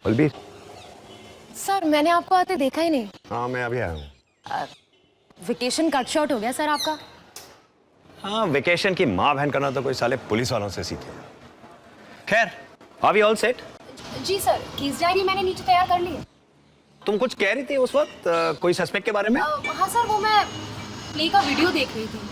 Balbir. Sir मैंने आपको आते देखा ही नहीं। हाँ मैं अभी आया हूँ। वेकेशन कट शॉर्ट हो गया सर आपका। हाँ वेकेशन की माँ बहन करना तो कोई साले पुलिस वालों से सीखे। खैर आर वी ऑल सेट? जी सर, कीज डायरी मैंने नीचे तैयार कर ली है। तुम कुछ कह रही थी उस वक्त कोई सस्पेक्ट के बारे में? हाँ सर, वो मैं प्ले का वीडियो देख रही थी।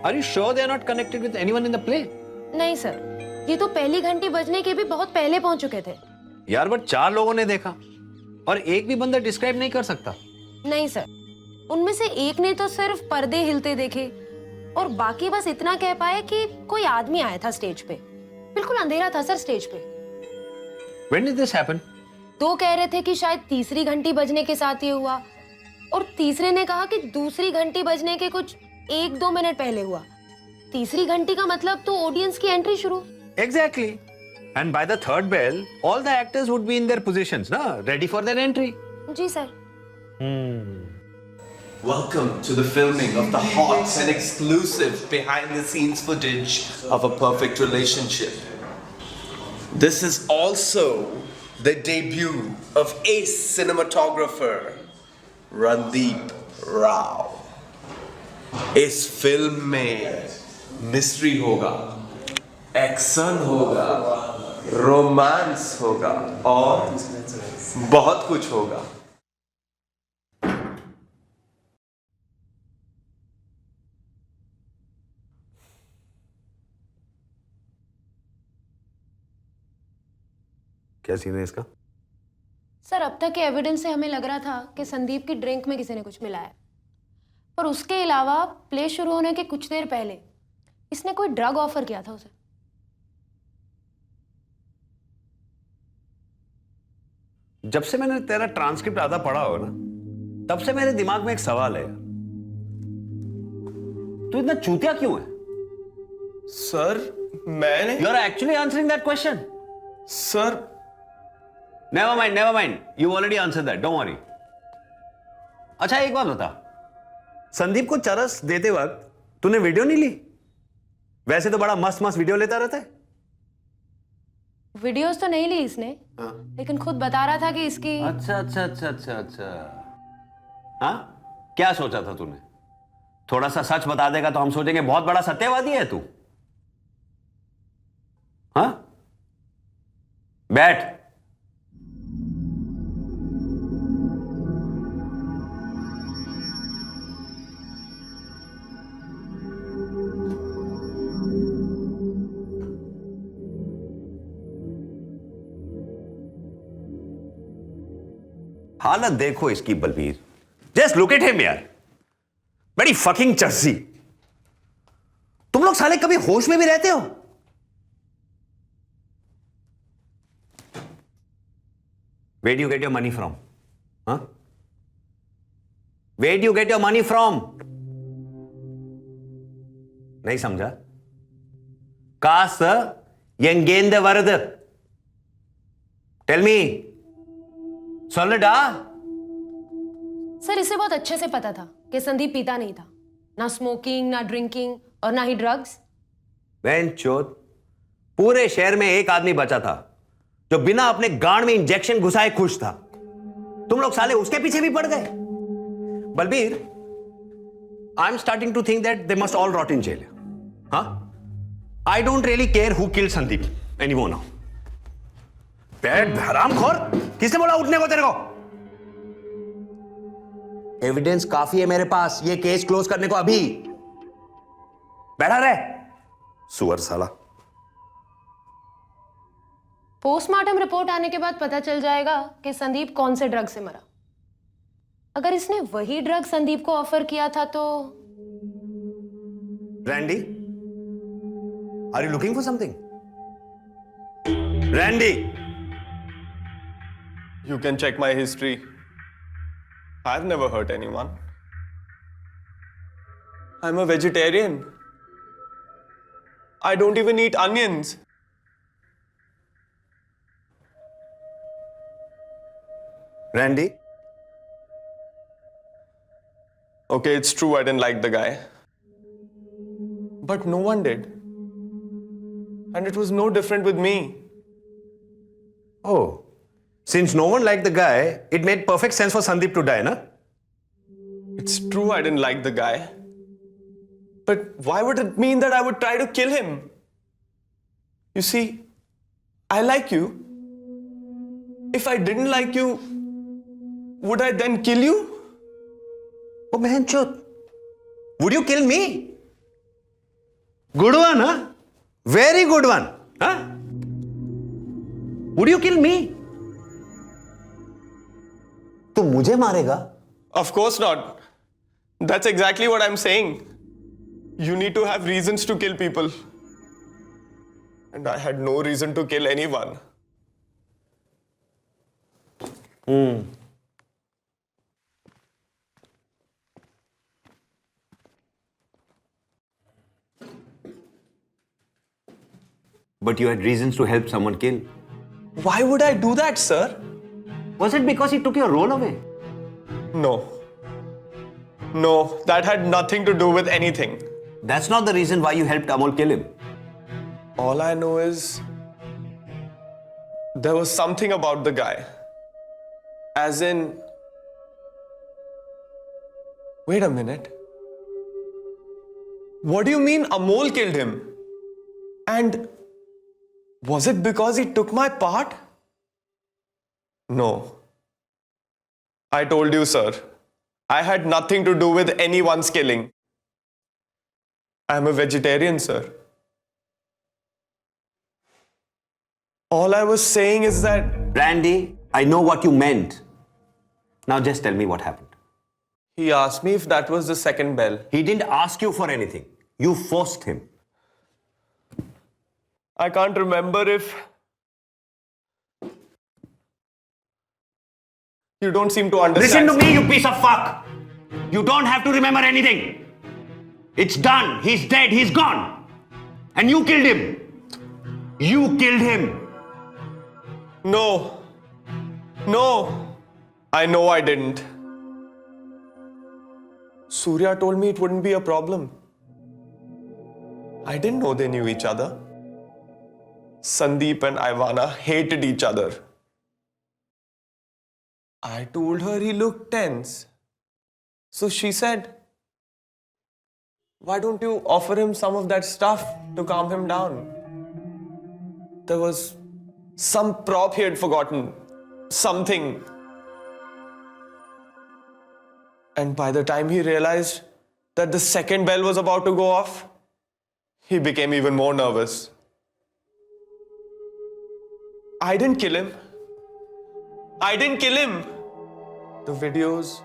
Are you sure they are not connected with anyone in the play? नहीं सर, ये तो पहली घंटी बजने के भी बहुत पहले पहुंच चुके थे। यार बट 4 लोगों ने देखा और एक भी बंदा डिस्क्राइब नहीं कर सकता। नहीं सर, उनमें से एक ने तो सिर्फ पर्दे हिलते देखे और बाकी बस इतना कह पाए कि कोई आदमी आया था स्टेज पे। बिल्कुल अंधेरा था सर स्टेज पे। When did this happen? दो कह रहे थे कि शायद तीसरी घंटी बजने के साथ ये हुआ और तीसरे ने कहा कि दूसरी घंटी बजने के कुछ 1-2 मिनट पहले हुआ। तीसरी घंटी का मतलब तो ऑडियंस की एंट्री शुरू। Exactly. And by the third bell, all the actors would be in their positions, na? Ready for their entry. जी sir. Welcome to the filming of the hot and exclusive behind the scenes footage of A Perfect Relationship. This is also the debut of ace cinematographer Randeep Rao. इस film में mystery होगा, action होगा, romance होगा और बहुत कुछ होगा। क्या सीन है इसका? सर अब तक के एविडेंस से हमें लग रहा था कि संदीप की ड्रिंक में किसी ने कुछ मिलाया, पर उसके अलावा प्ले शुरू होने के कुछ देर पहले इसने कोई ड्रग ऑफर किया था उसे। जब से मैंने तेरा ट्रांसक्रिप्ट आधा पढ़ा हो ना, तब से मेरे दिमाग में एक सवाल है। तू इतना चूतिया क्यों है? सर मैंने You are actually answering that question. Sir Never mind, never mind. You already answered that. Don't worry. अच्छा एक बात बता, संदीप को चरस देते वक्त तूने वीडियो नहीं ली? वैसे तो बड़ा मस्त मस्त वीडियो लेता रहता है। वीडियोस तो नहीं ली इसने, लेकिन खुद बता रहा था कि इसकी। अच्छा अच्छा अच्छा अच्छा अच्छा। हाँ क्या सोचा था तूने? थोड़ा सा सच बता देगा तो हम सोचेंगे बहुत बड़ा सत्यवादी है तू। हाँ बैठ। हालत देखो इसकी Balbir. Just look at him यार, बड़ी फकिंग चर्सी। तुम लोग साले कभी होश में भी रहते हो? Where do you get your money from? Huh? Where do you get your money from? नहीं समझा? कास यंगेंद वरद। Tell me. सॉलिडा? सर इसे बहुत अच्छे से पता था कि संदीप पीता नहीं था, ना स्मोकिंग, ना ड्रिंकिंग और ना ही ड्रग्स। बेंचोद, पूरे शहर में एक आदमी बचा था जो बिना अपने गांड में इंजेक्शन घुसाए खुश था। तुम लोग साले उसके पीछे भी पड़ गए। Balbir, I am starting to think that they must all rot in jail. हाँ, I don't really care who killed Sandeep anymore now. बैठ हरामखोर, किसने बोला उठने को तेरे को? एविडेंस काफी है मेरे पास ये केस क्लोज करने को। अभी बैठा रहे सुअर साला। पोस्टमार्टम रिपोर्ट आने के बाद पता चल जाएगा कि संदीप कौन से ड्रग से मरा। अगर इसने वही ड्रग संदीप को ऑफर किया था तो। Randy, are you looking for something? Randy, You can check my history. I've never hurt anyone. I'm a vegetarian. I don't even eat onions. Randy, Okay, it's true I didn't like the guy. But no one did. And it was no different with me. Oh, since no one liked the guy, it made perfect sense for Sandeep to die, na? It's true I didn't like the guy. But why would it mean that I would try to kill him? You see, I like you. If I didn't like you, would I then kill you? Oh, man, chut. Would you kill me? Good one, huh? Very good one, huh? Would you kill me? तो मुझे मारेगा? Of course not. That's exactly what I'm saying. You need to have reasons to kill people. And I had no reason to kill anyone. But you had reasons to help someone kill. Why would I do that, sir? Was it because he took your role away? No. No, that had nothing to do with anything. That's not the reason why you helped Amol kill him. All I know is there was something about the guy. As in, wait a minute. What do you mean Amol killed him? And was it because he took my part? No. I told you, sir. I had nothing to do with anyone's killing. I'm a vegetarian, sir. All I was saying is that Randy, I know what you meant. Now just tell me what happened. he asked me if that was the second bell. He didn't ask you for anything. You forced him. I can't remember if... You don't seem to understand. Listen to me, you piece of fuck. You don't have to remember anything. It's done. He's dead. He's gone. And you killed him. You killed him. No. No. I know I didn't. Surya told me it wouldn't be a problem. I didn't know they knew each other. Sandeep and Ivana hated each other. I told her he looked tense. So she said, why don't you offer him some of that stuff to calm him down? There was some prop he had forgotten. Something. And by the time he realized that the second bell was about to go off, he became even more nervous. I didn't kill him. I didn't kill him. The videos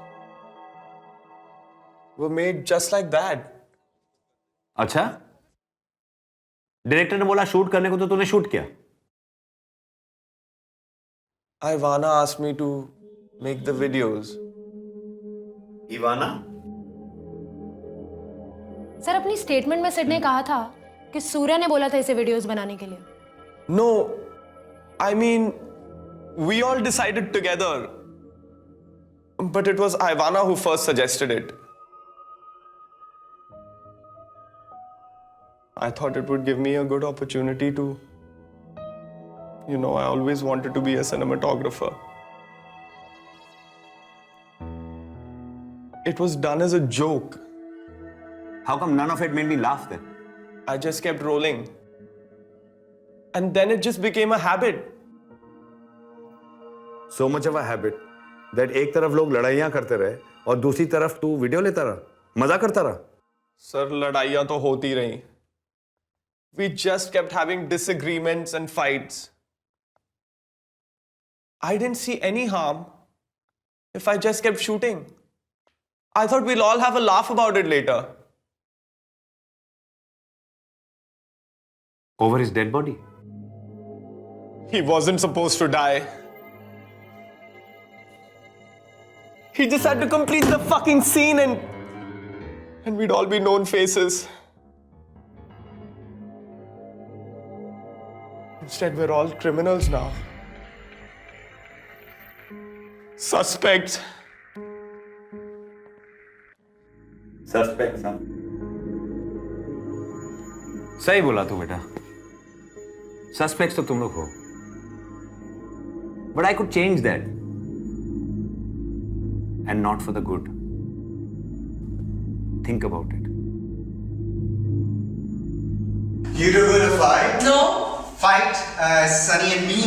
were made just like that. अच्छा? Director ने बोला shoot करने को तो तूने shoot किया. Ivana asked me to make the videos. Ivana? Sir अपनी statement में सिड ने कहा था कि सूर्या ने बोला था इसे वीडियोस बनाने के लिए. No, I mean, we all decided together. But it was Ivana who first suggested it. I thought it would give me a good opportunity to, I always wanted to be a cinematographer. It was done as a joke. How come none of it made me laugh then? I just kept rolling. And then it just became a habit. So much of a habit that एक तरफ लोग लड़ाइयां करते रहे और दूसरी तरफ तू वीडियो लेता रहा, मजा करता रहा. Sir, लड़ाइयां तो होती रही. We just kept having disagreements and fights. I didn't see any harm if I just kept shooting. I thought we'll all have a laugh about it later. Over his dead body. He wasn't supposed to die. He just had to complete the fucking scene and we'd all be known faces. Instead, we're all criminals now. Suspects. Suspect हाँ। सही बोला तू बेटा, suspects तो तुम लोग हो, but I could change that and not for the good. Think about it. You two gonna fight? No. Fight? Sunny and me,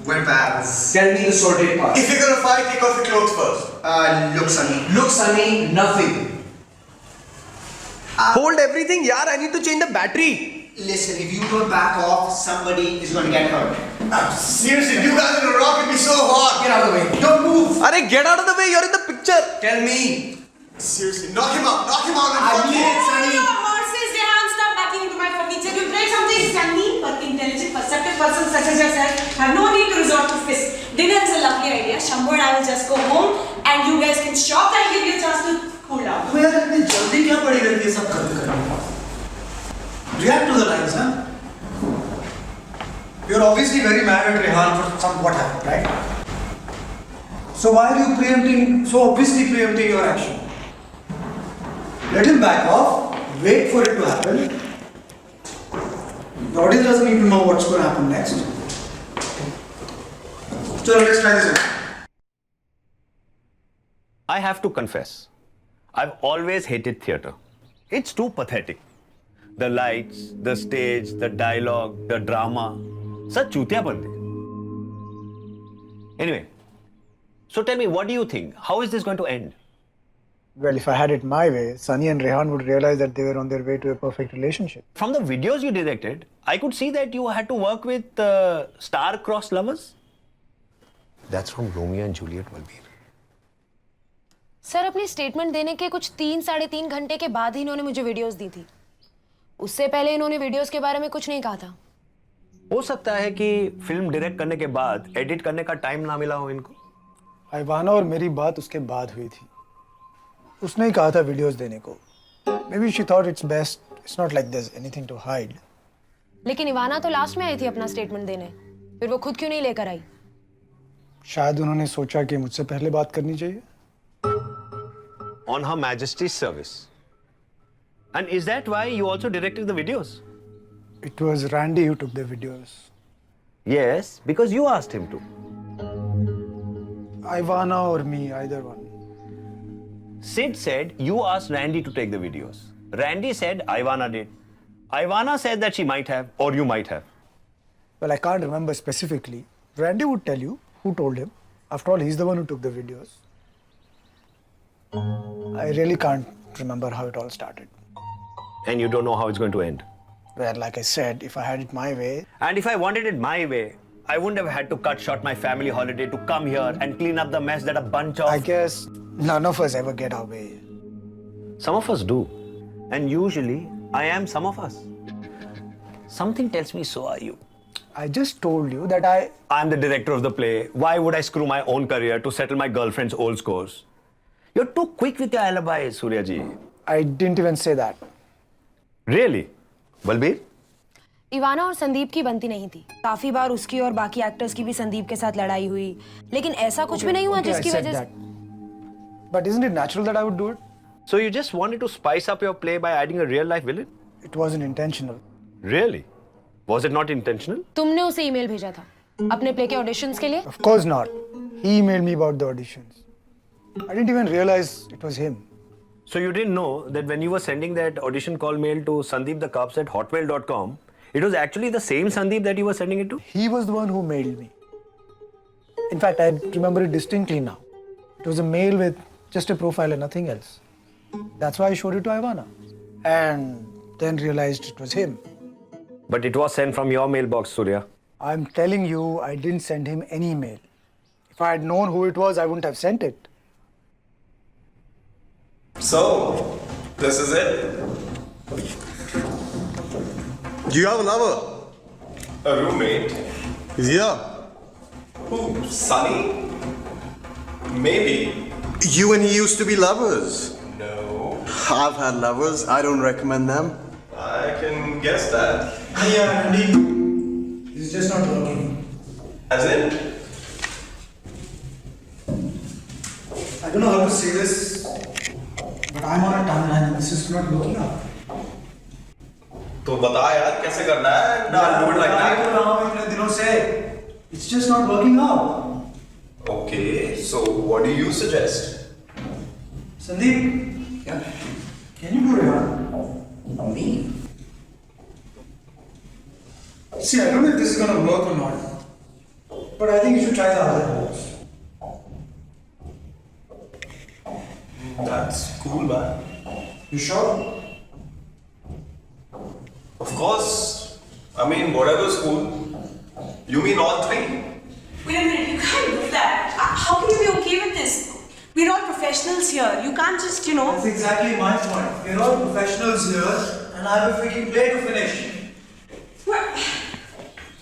we're pals. Tell me the sorted part. If you're gonna fight, take off your clothes first. Look, Sunny. Look, Sunny, nothing. Hold everything, yaar. I need to change the battery. Listen, if you don't back off, somebody is gonna get hurt. Seriously, you guys are gonna rocket me so hard. Get out of the way. Don't move. Arey, get out of the way. You're in the picture. Tell me. Seriously, knock him out. Knock him out. And I fuck mean you. it, Sunny. Marcus, Rehan, stop backing into my furniture. You break something, Sunny. But intelligent, perceptive person such as yourself have no need to resort to fists. Dinner is a lovely idea. Shambhu and I will just go home, and you guys can shop and give you a chance to cool down. तुम्हें यार इतनी जल्दी क्या पड़ी रहती है सब खत्म करने में? React to the lines, huh? You're obviously very mad at Rehan for some what happened, right? So why are you so obviously preempting your action? Let him back off. Wait for it to happen. The audience doesn't need to know what's going to happen next. So let's try this again. I have to confess, I've always hated theatre. It's too pathetic. The lights, the stage, the dialogue, the drama, such chutiya bande. Anyway, so tell me, what do you think? How is this going to end? Well, if I had it my way, Sunny and Rehan would realize that they were on their way to a perfect relationship. From the videos you directed, I could see that you had to work with star-crossed lovers. That's from Romeo and Juliet, Balbir. Sir अपनी statement देने के कुछ 3-3.5 घंटे के बाद ही इन्होंने मुझे videos दी थी. उससे पहले इन्होंने वीडियोस के बारे में कुछ नहीं कहा था. हो सकता है कि फिल्म डायरेक्ट करने के बाद एडिट करने का टाइम ना मिला हो इनको. आइवाना और मेरी बात उसके बाद हुई थी. उसने ही कहा था वीडियोस देने को. Maybe she thought it's best. It's not like there's anything to hide. लेकिन इवाना तो लास्ट में आई थी अपना स्टेटमेंट देने. फिर वो खुद क्यों नहीं लेकर आई? शायद उन्होंने सोचा कि मुझसे पहले बात करनी चाहिए. On Her Majesty's service. And is that why you also directed the videos? It was Randy who took the videos. Yes, because you asked him to. Ivana or me, either one. Sid said you asked Randy to take the videos. Randy said Ivana did. Ivana said that she might have, or you might have. Well, I can't remember specifically. Randy would tell you who told him. After all, he's the one who took the videos. I really can't remember how it all started. And you don't know how it's going to end. Well, like I said, if I had it my way, And if I wanted it my way, I wouldn't have had to cut short my family holiday to come here and clean up the mess that a bunch of... I guess none of us ever get our way. Some of us do. And usually, I am some of us. Something tells me so are you. I just told you that I'm the director of the play. Why would I screw my own career to settle my girlfriend's old scores? You're too quick with your alibi, Surya ji. I didn't even say that. Really? Balbir? Ivana और संदीप की बनती नहीं थी. काफी बार उसकी और बाकी actors की भी संदीप के साथ लड़ाई हुई. लेकिन ऐसा कुछ भी नहीं हुआ Okay, जिसकी I said वजह से. that. But isn't it natural that I would do it? So you just wanted to spice up your play by adding a real life villain? It wasn't intentional. Really? Was it not intentional? तुमने उसे email भेजा था अपने play के auditions के लिए. Of course not. He emailed me about the auditions. I didn't even realize it was him. So you didn't know that when you were sending that audition call mail to sandeepthecubs@hotmail.com, it was actually the same Sandeep that you were sending it to? He was the one who mailed me. In fact, I remember it distinctly now. It was a mail with just a profile and nothing else. That's why I showed it to Ivana. And then realized it was him. But it was sent from your mailbox, Surya. I'm telling you, I didn't send him any mail. If I had known who it was, I wouldn't have sent it. So, this is it. Do you have a lover? A roommate. Yeah. Who? Sunny? Maybe. You and he used to be lovers. No. I've had lovers. I don't recommend them. I can guess that. Yeah, Andy. It's just not working. As in? I don't know how to say this, But I'm on a timeline and this is not working out. तो बता यार कैसे करना है? Do it like I that. तो रहा हूँ इतने दिनों से. It's just not working out. Okay, so what do you suggest? Sandeep, Yeah. can you do Rehan? Me? See, I don't know if this is gonna work or not, but I think you should try the other course. That's cool, man. You sure? Of course. I mean, whatever's cool. You mean all three? Wait a minute, you can't do that. How can you be okay with this? We're all professionals here. You can't just, That's exactly my point. We're all professionals here, and I have a freaking play to finish. What?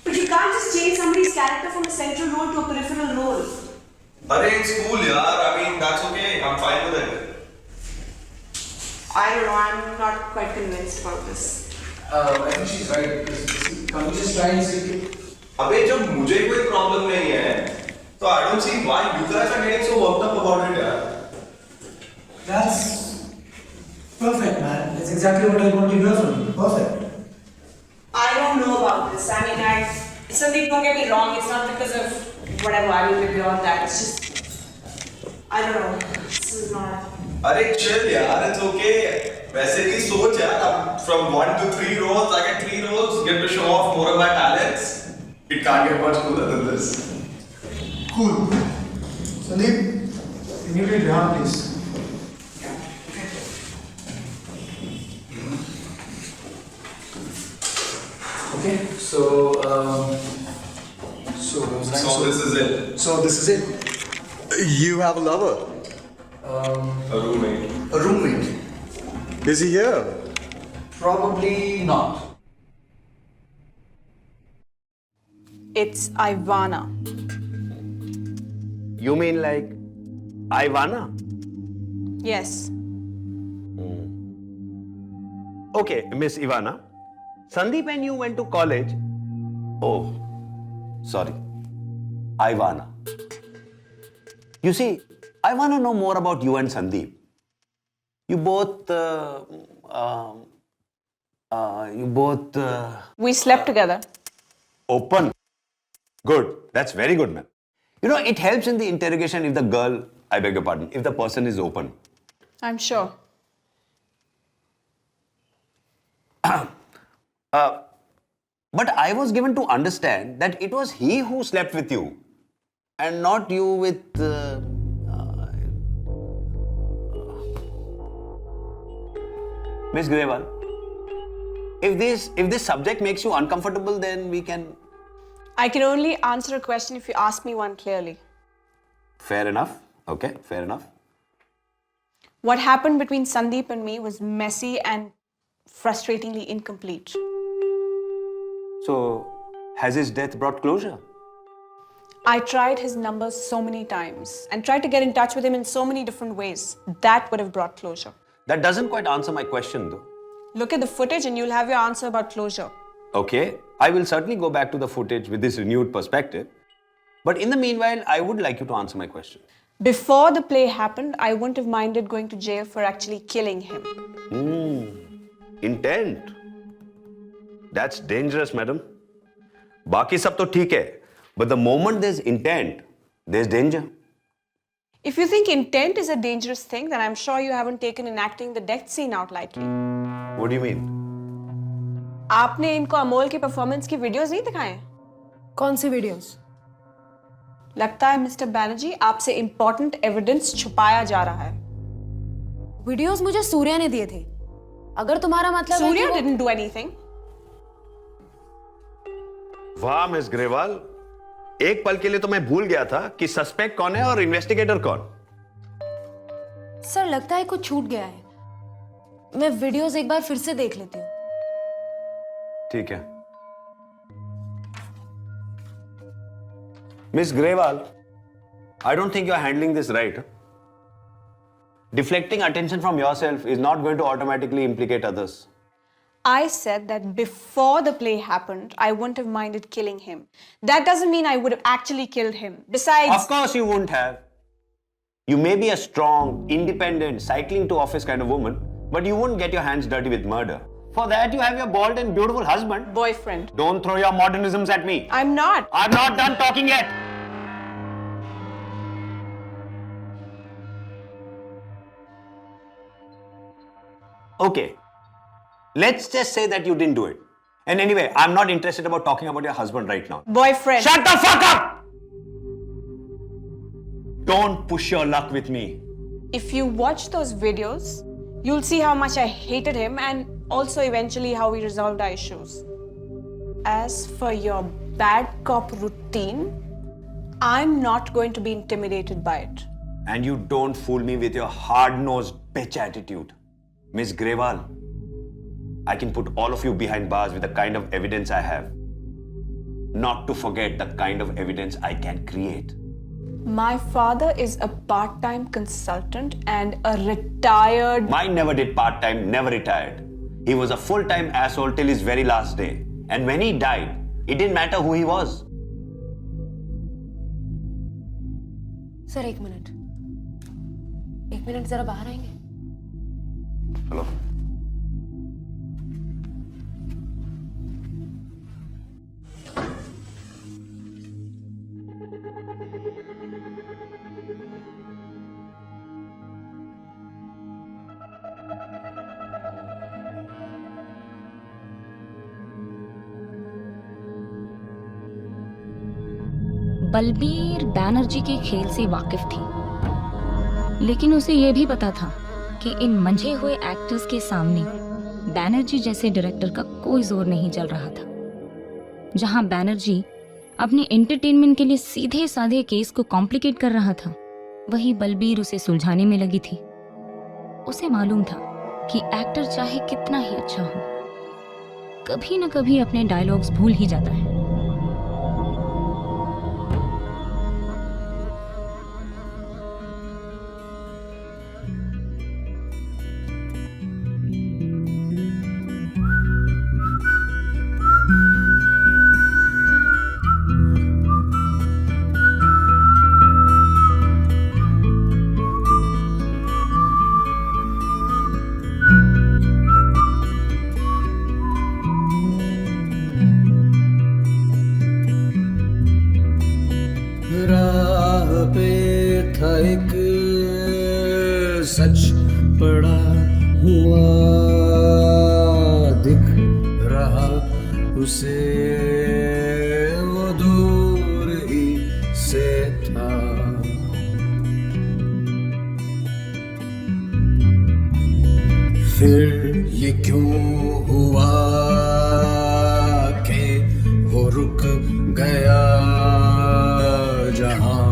But you can't just change somebody's character from a central role to a peripheral role. Arey, it's cool, yaar. I mean, that's okay. I'm fine with it. I don't know, I'm not quite convinced about this. I think she's right. Can we just try and see? अबे जब मुझे कोई problem नहीं है, तो I don't see why you guys are getting so worked up about it, यार. That's perfect, man. That's exactly what I want to hear from you. Perfect. I don't know about this. I mean, Sandeep, don't get me wrong, it's not because of whatever, I mean, we're beyond that. It's just, I don't know. This is not. अरे chill, यार. It's okay. वैसे भी सोच यार. From 1 to 3 roles, I get 3 roles. Get to show off more of my talents. It can't get much cooler than this. Cool. Sandeep, can you read Rehan, please? Okay, so So this is it. So this is it. You have a lover. A roommate. A roommate. Is he here? Probably not. It's Ivana. You mean like Ivana? Yes. Okay, Miss Ivana. Sandeep and you went to college. Oh, sorry. Ivana. You see, I want to know more about you and Sandeep. You both. We slept together. Open. Good. That's very good, man. You know, it helps in the interrogation if the girl, I beg your pardon, if the person is open. I'm sure. But I was given to understand that it was he who slept with you and not you with. Miss Grewal, if this subject makes you uncomfortable, then we can. I can only answer a question if you ask me one clearly. Fair enough. Okay, fair enough. What happened between Sandeep and me was messy and frustratingly incomplete. So, has his death brought closure? I tried his number so many times and tried to get in touch with him in so many different ways. That would have brought closure. That doesn't quite answer my question, though. Look at the footage and you'll have your answer about closure. Okay, I will certainly go back to the footage with this renewed perspective. But in the meanwhile, I would like you to answer my question. Before the play happened, I wouldn't have minded going to jail for actually killing him. Intent. That's dangerous, madam. Baki sab to theek hai. But the moment there's intent, there's danger. If you think intent is a dangerous thing, then I'm sure you haven't taken enacting the death scene out lightly. What do you mean? आपने इनको अमोल की performance की videos नहीं दिखाए? कौन सी videos? लगता है mister Banerjee आपसे इंपॉर्टेंट एविडेंस छुपाया जा रहा है. वीडियोस मुझे सूर्या ने दिए थे. अगर तुम्हारा मतलब है कि Surya वो- didn't do anything. वाह मिस ग्रेवाल, एक पल के लिए तो मैं भूल गया था कि सस्पेक्ट कौन है और इन्वेस्टिगेटर कौन. सर लगता है कुछ छूट गया है. मैं वीडियोस एक बार फिर से देख लेती हूँ. ठीक है. Miss Grewal, I don't think you're handling this right. Deflecting attention from yourself is not going to automatically implicate others. I said that before the play happened, I wouldn't have minded killing him. That doesn't mean I would have actually killed him. Besides, Of course you wouldn't have. You may be a strong, independent, cycling to office kind of woman, but you won't get your hands dirty with murder. For that, you have your bald and beautiful husband. Boyfriend. Don't throw your modernisms at me. I'm not. I'm not done talking yet. Okay. Let's just say that you didn't do it. And anyway, I'm not interested about talking about your husband right now. Boyfriend. Shut the fuck up! Don't push your luck with me. If you watch those videos, you'll see how much I hated him and also eventually how we resolved our issues. As for your bad cop routine, I'm not going to be intimidated by it. And you don't fool me with your hard-nosed bitch attitude. Miss Grewal, I can put all of you behind bars with the kind of evidence I have. Not to forget the kind of evidence I can create. My father is a part-time consultant and a retired... Mine never did part-time, never retired. He was a full-time asshole till his very last day. And when he died, it didn't matter who he was. Sir एक minute जरा बाहर आएंगे. Hello? Balbir Banerjee के खेल से वाकिफ थी, लेकिन उसे यह भी पता था कि इन मंझे हुए एक्टर्स के सामने बैनर्जी जैसे डायरेक्टर का कोई जोर नहीं चल रहा था. जहां बैनर्जी अपने एंटरटेनमेंट के लिए सीधे साधे केस को कॉम्प्लिकेट कर रहा था, वही बलबीर उसे सुलझाने में लगी थी. उसे मालूम था कि एक्टर चाहे कितना ही अच्छा हो, कभी न कभी अपने डायलॉग्स भूल ही जाता है. राह पे था एक सच पड़ा हुआ, दिख रहा उसे वो दूर ही से था. फिर ये क्यों हुआ कि वो रुक गया, जहां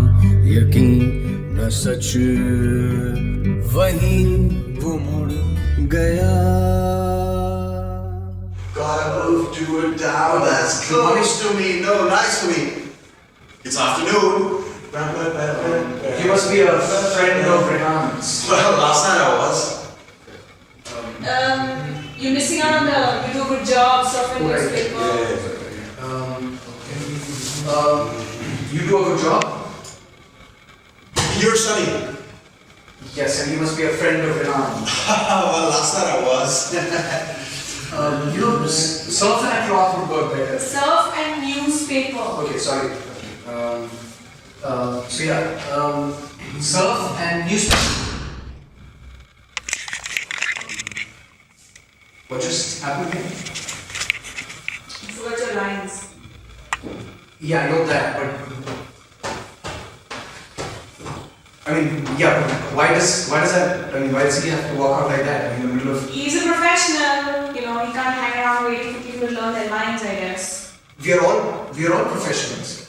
यकीन न सच वहीं वो मुड़ गया. Gotta move to it down. That's close to me. No, nice to me. It's afternoon. You must be a friend of Rehan's. Well, last night I was. You're missing out on the You Do a Good Job stuff in newspaper. You do a good job? You're studying. Yes, and you must be a friend of Rehan. Well, last night I was. Surf and cloth would work better. Surf and newspaper. Okay, sorry. Surf and newspaper. What just happened here? You forgot your lines. Yeah, I know that, but I mean, yeah, but why does that? I mean, why does he have to walk out like that in the middle of? He's a professional. You know, he can't hang around waiting for people to learn their lines, I guess. We are all professionals.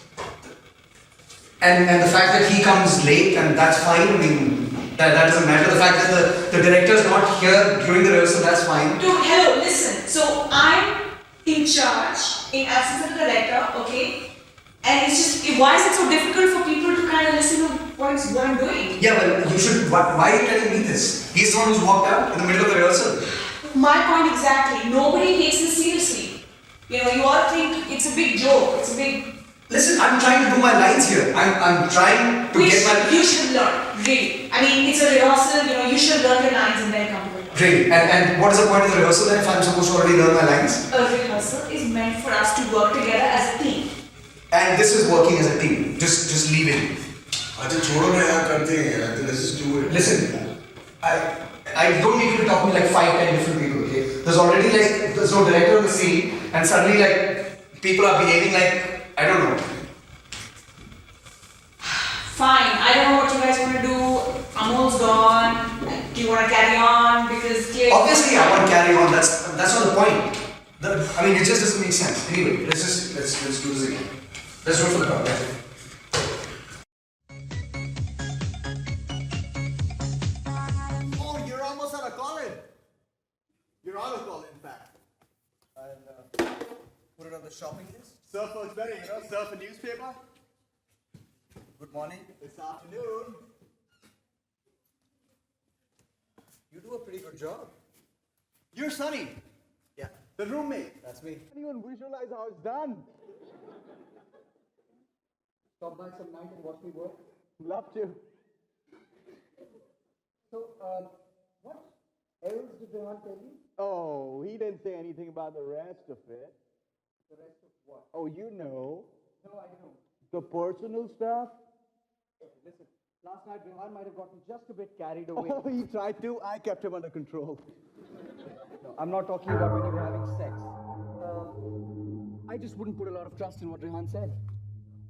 And the fact that he comes late and that's fine. I mean, that doesn't matter. The fact that the director is not here during the rehearsal, that's fine. Dude, hello, listen. So I'm in charge, in absence of the director, okay? And it's just, why is it so difficult for people to kind of listen to what I'm doing? Yeah, well, you should. Why are you telling me this? He's the one who's walked out in the middle of the rehearsal. My point exactly. Nobody takes this seriously. You know, you all think it's a big joke. It's a big. Listen, I'm trying to do my lines here. I'm trying to get my. You should learn, really. I mean, it's a rehearsal, you should learn your lines and then come to it. Really? And what is the point of the rehearsal then if I'm supposed to already learn my lines? A rehearsal is meant for us to work together as a team. And this is working as a team. Just leave it. अच्छा छोड़ो ना यार करते हैं यार. Let's just do it. Listen, I don't need you to talk to me like 5-10 different people, okay? There's already there's no director on the scene, and suddenly people are behaving like, I don't know. Fine, I don't know what you guys want to do. Amol's gone. Do you want to carry on? Because clearly. Obviously, I want to carry on. That's not the point. I mean, it just doesn't make sense. Anyway, let's do this again. Let's do it for the crowd. Yeah. Oh, you're almost out of college. You're out of college, in fact. And put it on the shopping list. Surf was better, surf a newspaper. Good morning. This afternoon. You do a pretty good job. You're Sunny. Yeah. The roommate. That's me. Can you even visualize how it's done? Stop by some night and watch me work. Love to. So, what else did Rehan tell you? Oh, he didn't say anything about the rest of it. The rest of what? Oh, you know. No, I don't. The personal stuff? Listen, last night Rehan might have gotten just a bit carried away. Oh, he tried to. I kept him under control. No, I'm not talking about when you were having sex. I just wouldn't put a lot of trust in what Rehan said.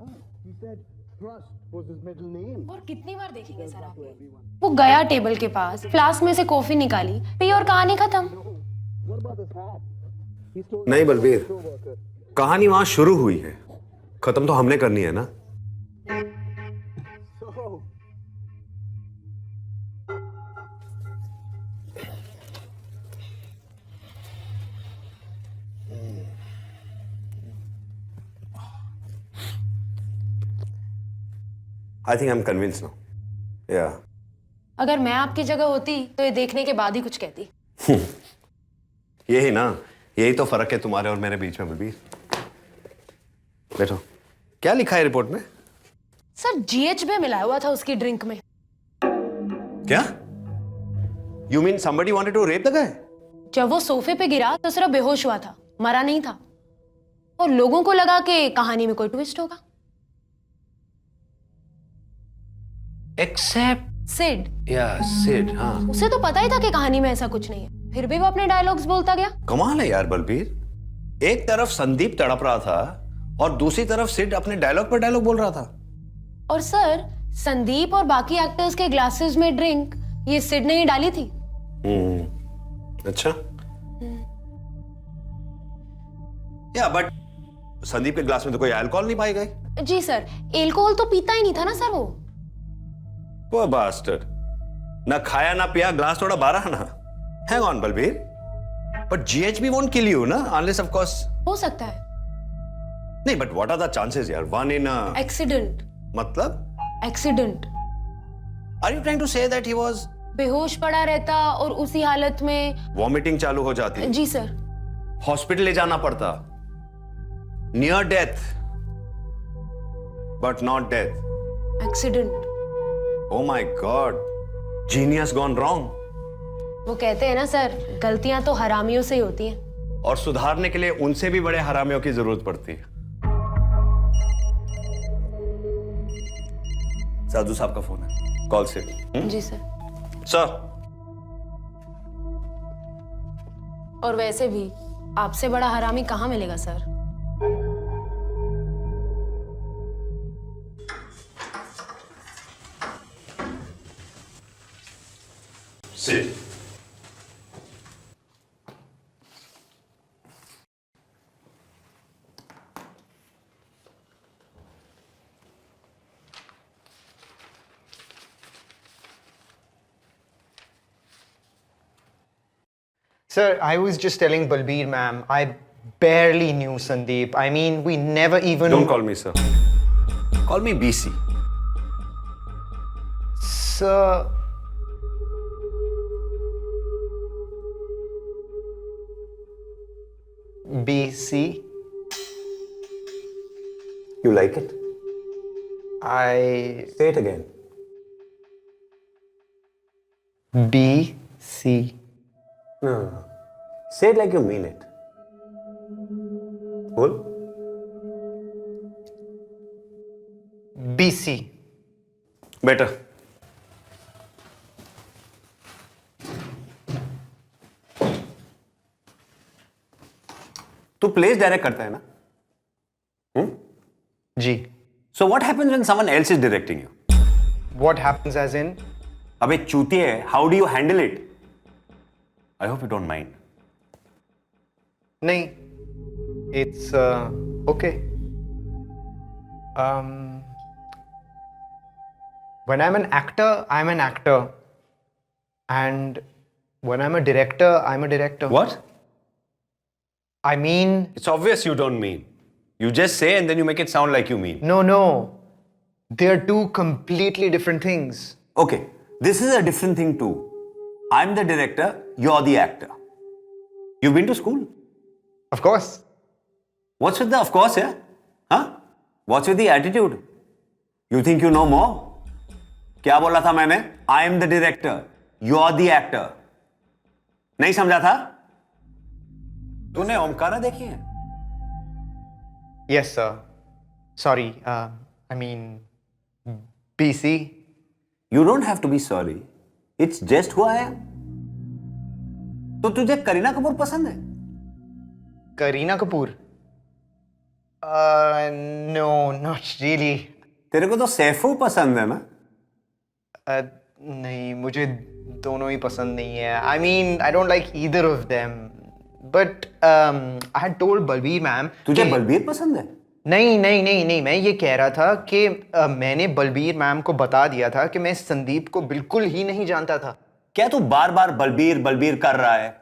Oh, he said trust was his middle name. और कितनी बार देखेंगे sir आप? वो गया table के पास, flask में से coffee निकाली, पी और कहानी खत्म. What about his hat? He stole नहीं बलबीर, कहानी वहां शुरू हुई है, खत्म तो हमने करनी है ना. So, I think I'm convinced now. Yeah. अगर मैं आपकी जगह होती तो ये देखने के बाद ही कुछ कहती. यही ना, यही तो फर्क है तुम्हारे और मेरे बीच में बलबीर. बैठो. क्या लिखा है रिपोर्ट में? सर GHB मिलाया हुआ था उसकी ड्रिंक में. क्या? You mean somebody wanted to rape the guy? जब वो सोफे पे गिरा तो सिर्फ बेहोश हुआ था, मरा नहीं था. और लोगों को लगा कि कहानी में कोई ट्विस्ट होगा. Except सिड. yeah, Sid, हाँ. उसे तो पता ही था कि कहानी में ऐसा कुछ नहीं है, फिर भी वो अपने डायलॉग्स बोलता गया. कमाल है यार बलबीर. एक तरफ संदीप तड़प रहा था और दूसरी तरफ सिड अपने डायलॉग पर डायलॉग बोल रहा था. और सर, संदीप और बाकी एक्टर्स के ग्लासेस में ड्रिंक ये सिड ने ही डाली थी. अच्छा. या बट संदीप के ग्लास में तो कोई अल्कोहल नहीं पाई गई. जी सर, एल्कोहल तो पीता ही नहीं था ना सर वो. Poor bastard. ना खाया ना पिया, ग्लास थोड़ा बारह ना. Hang on Balbir. But GHB won't kill you ना, unless of course. हो सकता है. नहीं, but what are the chances यार? One in a. एक्सीडेंट. मतलब? Accident. Are you trying to say that he was? बेहोश पड़ा रहता और उसी हालत में Vomiting चालू हो जाती. जी सर. हॉस्पिटल ले जाना पड़ता. Near death. But not death. Accident. Oh my God. Genius gone wrong. वो कहते हैं ना सर, गलतियां तो हरामियों से ही होती हैं. और सुधारने के लिए उनसे भी बड़े हरामियों की जरूरत पड़ती है. साधु साहब का फोन है. कॉल से. जी सर. सर. और वैसे भी आपसे बड़ा हरामी कहाँ मिलेगा sir? Sit. Sir, I was just telling Balbir ma'am, I barely knew Sandeep. I mean, we never even... Don't call me sir. Call me BC. Sir... BC? You like it? I. Say it again. B, C. No. Say it like you mean it. Cool? BC. Better. तू place direct करता है ना? G. So what happens when someone else is directing you? What happens as in? अबे चूतिए, how do you handle it? I hope you don't mind. Nahi. It's okay. When I'm an actor, I'm an actor. And when I'm a director, I'm a director. What? I mean, It's obvious you don't mean. You just say and then you make it sound like you mean. no. They're two completely different things. Okay, this is a different thing too. I'm the director, you're the actor. You've been to school? Of course. What's with the of course, yeah? Huh? What's with the attitude? You think you know more? क्या बोला था मैंने? I am the director, you're the actor. नहीं समझा था? तूने ओमकारा देखी है? Yes, sir. Sorry. I mean, BC. You don't have to be sorry. It's just who I am. तो तुझे करीना कपूर पसंद है? Kareena Kapoor. No, not really. तेरे को तो सैफू पसंद है ना? नहीं, मुझे दोनों ही पसंद नहीं है. I mean, I don't like either of them. But I had told Balbir ma'am. तुझे बलबीर पसंद है? नहीं, मैं ये कह रहा था कि मैंने बलबीर मैम को बता दिया था कि मैं संदीप को बिल्कुल ही नहीं जानता था. क्या तू बार बार बलबीर कर रहा है?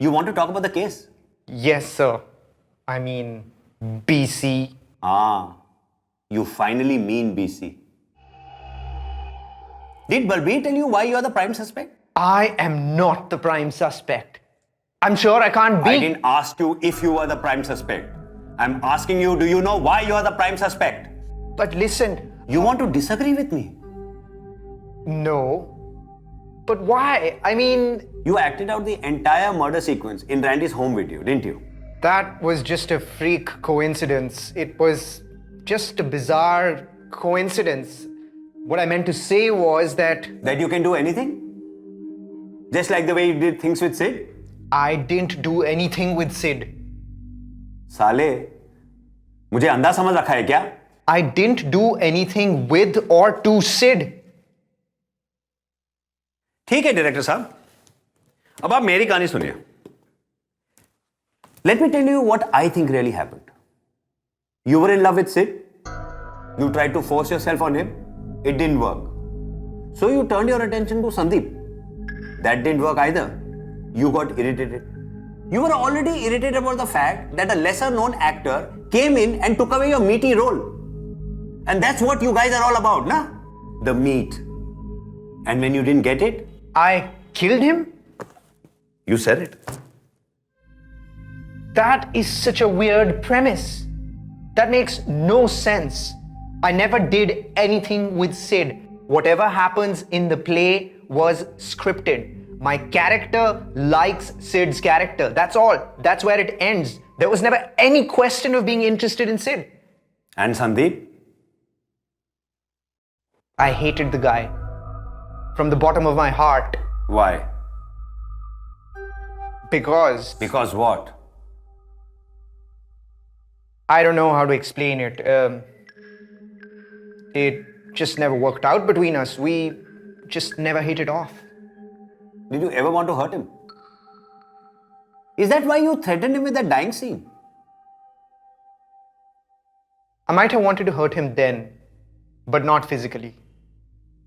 You want to talk about the case? Yes, sir. I mean, BC. You finally mean BC. Did Balbir tell you why you are the prime suspect? I am not the prime suspect. I'm sure I can't be. I didn't ask you if you were the prime suspect. I'm asking you, do you know why you are the prime suspect? But listen. You want to disagree with me? No. But why? I mean, You acted out the entire murder sequence in Randy's home video, didn't you? that was just a freak coincidence. It was just a bizarre coincidence. What I meant to say was that That you can do anything? Just like the way you did things with Sid? I didn't do anything with Sid. साले, मुझे अंधा समझ रखा है क्या? I didn't do anything with or to Sid. ठीक है director साहब, अब आप मेरी कहानी सुनिए. Let me tell you what I think really happened. You were in love with Sid. You tried to force yourself on him. It didn't work. So you turned your attention to Sandeep. That didn't work either. You got irritated. You were already irritated about the fact that a lesser known actor came in and took away your meaty role. And that's what you guys are all about, na? The meat. And when you didn't get it, I killed him? you said it. That is such a weird premise. That makes no sense. I never did anything with Sid. Whatever happens in the play was scripted. My character likes Sid's character. That's all. That's where it ends. There was never any question of being interested in Sid. And Sandeep? I hated the guy. From the bottom of my heart. Why? Because Because what? I don't know how to explain it. It just never worked out between us. We just never hit it off. Did you ever want to hurt him? Is that why you threatened him with that dying scene? I might have wanted to hurt him then, but not physically.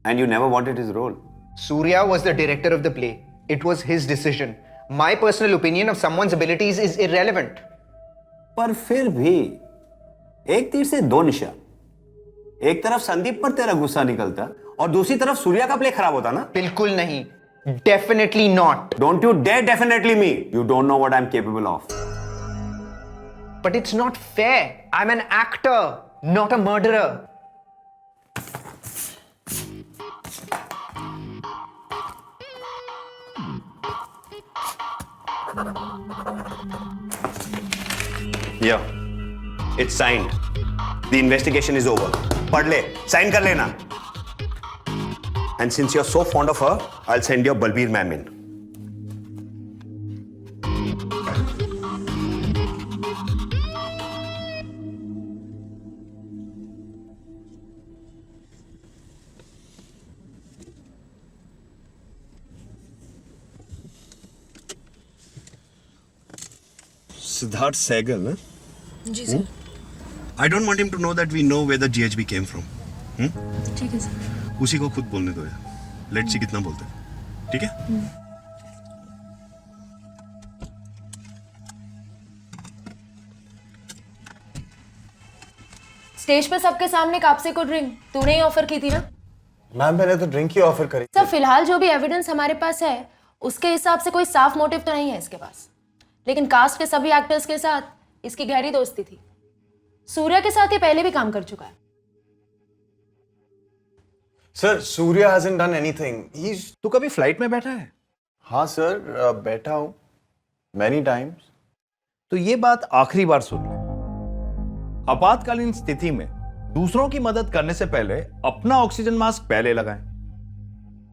And you never wanted his role? Surya was the director of the play. It was his decision. My personal opinion of someone's abilities is irrelevant. पर फिर भी एक तीर से दो निशान. एक तरफ संदीप पर तेरा गुस्सा निकलता और दूसरी तरफ सूर्या का प्ले खराब होता ना? बिल्कुल नहीं. Definitely not. Don't you dare definitely me. You don't know what I'm capable of. But it's not fair. I'm an actor. not a murderer. Yeah, it's signed. The investigation is over. पढ़ ले, sign कर लेना. And since you're so fond of her, I'll send your Balbir ma'am in. Siddharth Sehgal, huh? जी sir. I don't want him to know that we know where the GHB came from. ठीक है sir. उसी को खुद बोलने दो यार. Let's see कितना बोलते हैं. ठीक है? स्टेज पे सबके सामने कापसे को ड्रिंक तूने ही ऑफर की थी ना? मैम मैंने तो ड्रिंक ही ऑफर करी. सर फिलहाल जो भी एविडेंस हमारे पास है उसके हिसाब से कोई साफ मोटिव तो नहीं है इसके पास, लेकिन कास्ट के सभी एक्टर्स के साथ इसकी गहरी दोस्ती थी. सूर्या के साथ ये पहले भी काम कर चुका है. Sir Surya hasn't done anything. He's तू कभी फ्लाइट में बैठा है? हाँ सर बैठा हूँ many times. तो ये बात आखिरी बार सुन ले. आपातकालीन स्थिति में दूसरों की मदद करने से पहले अपना ऑक्सीजन मास्क पहले लगाएं.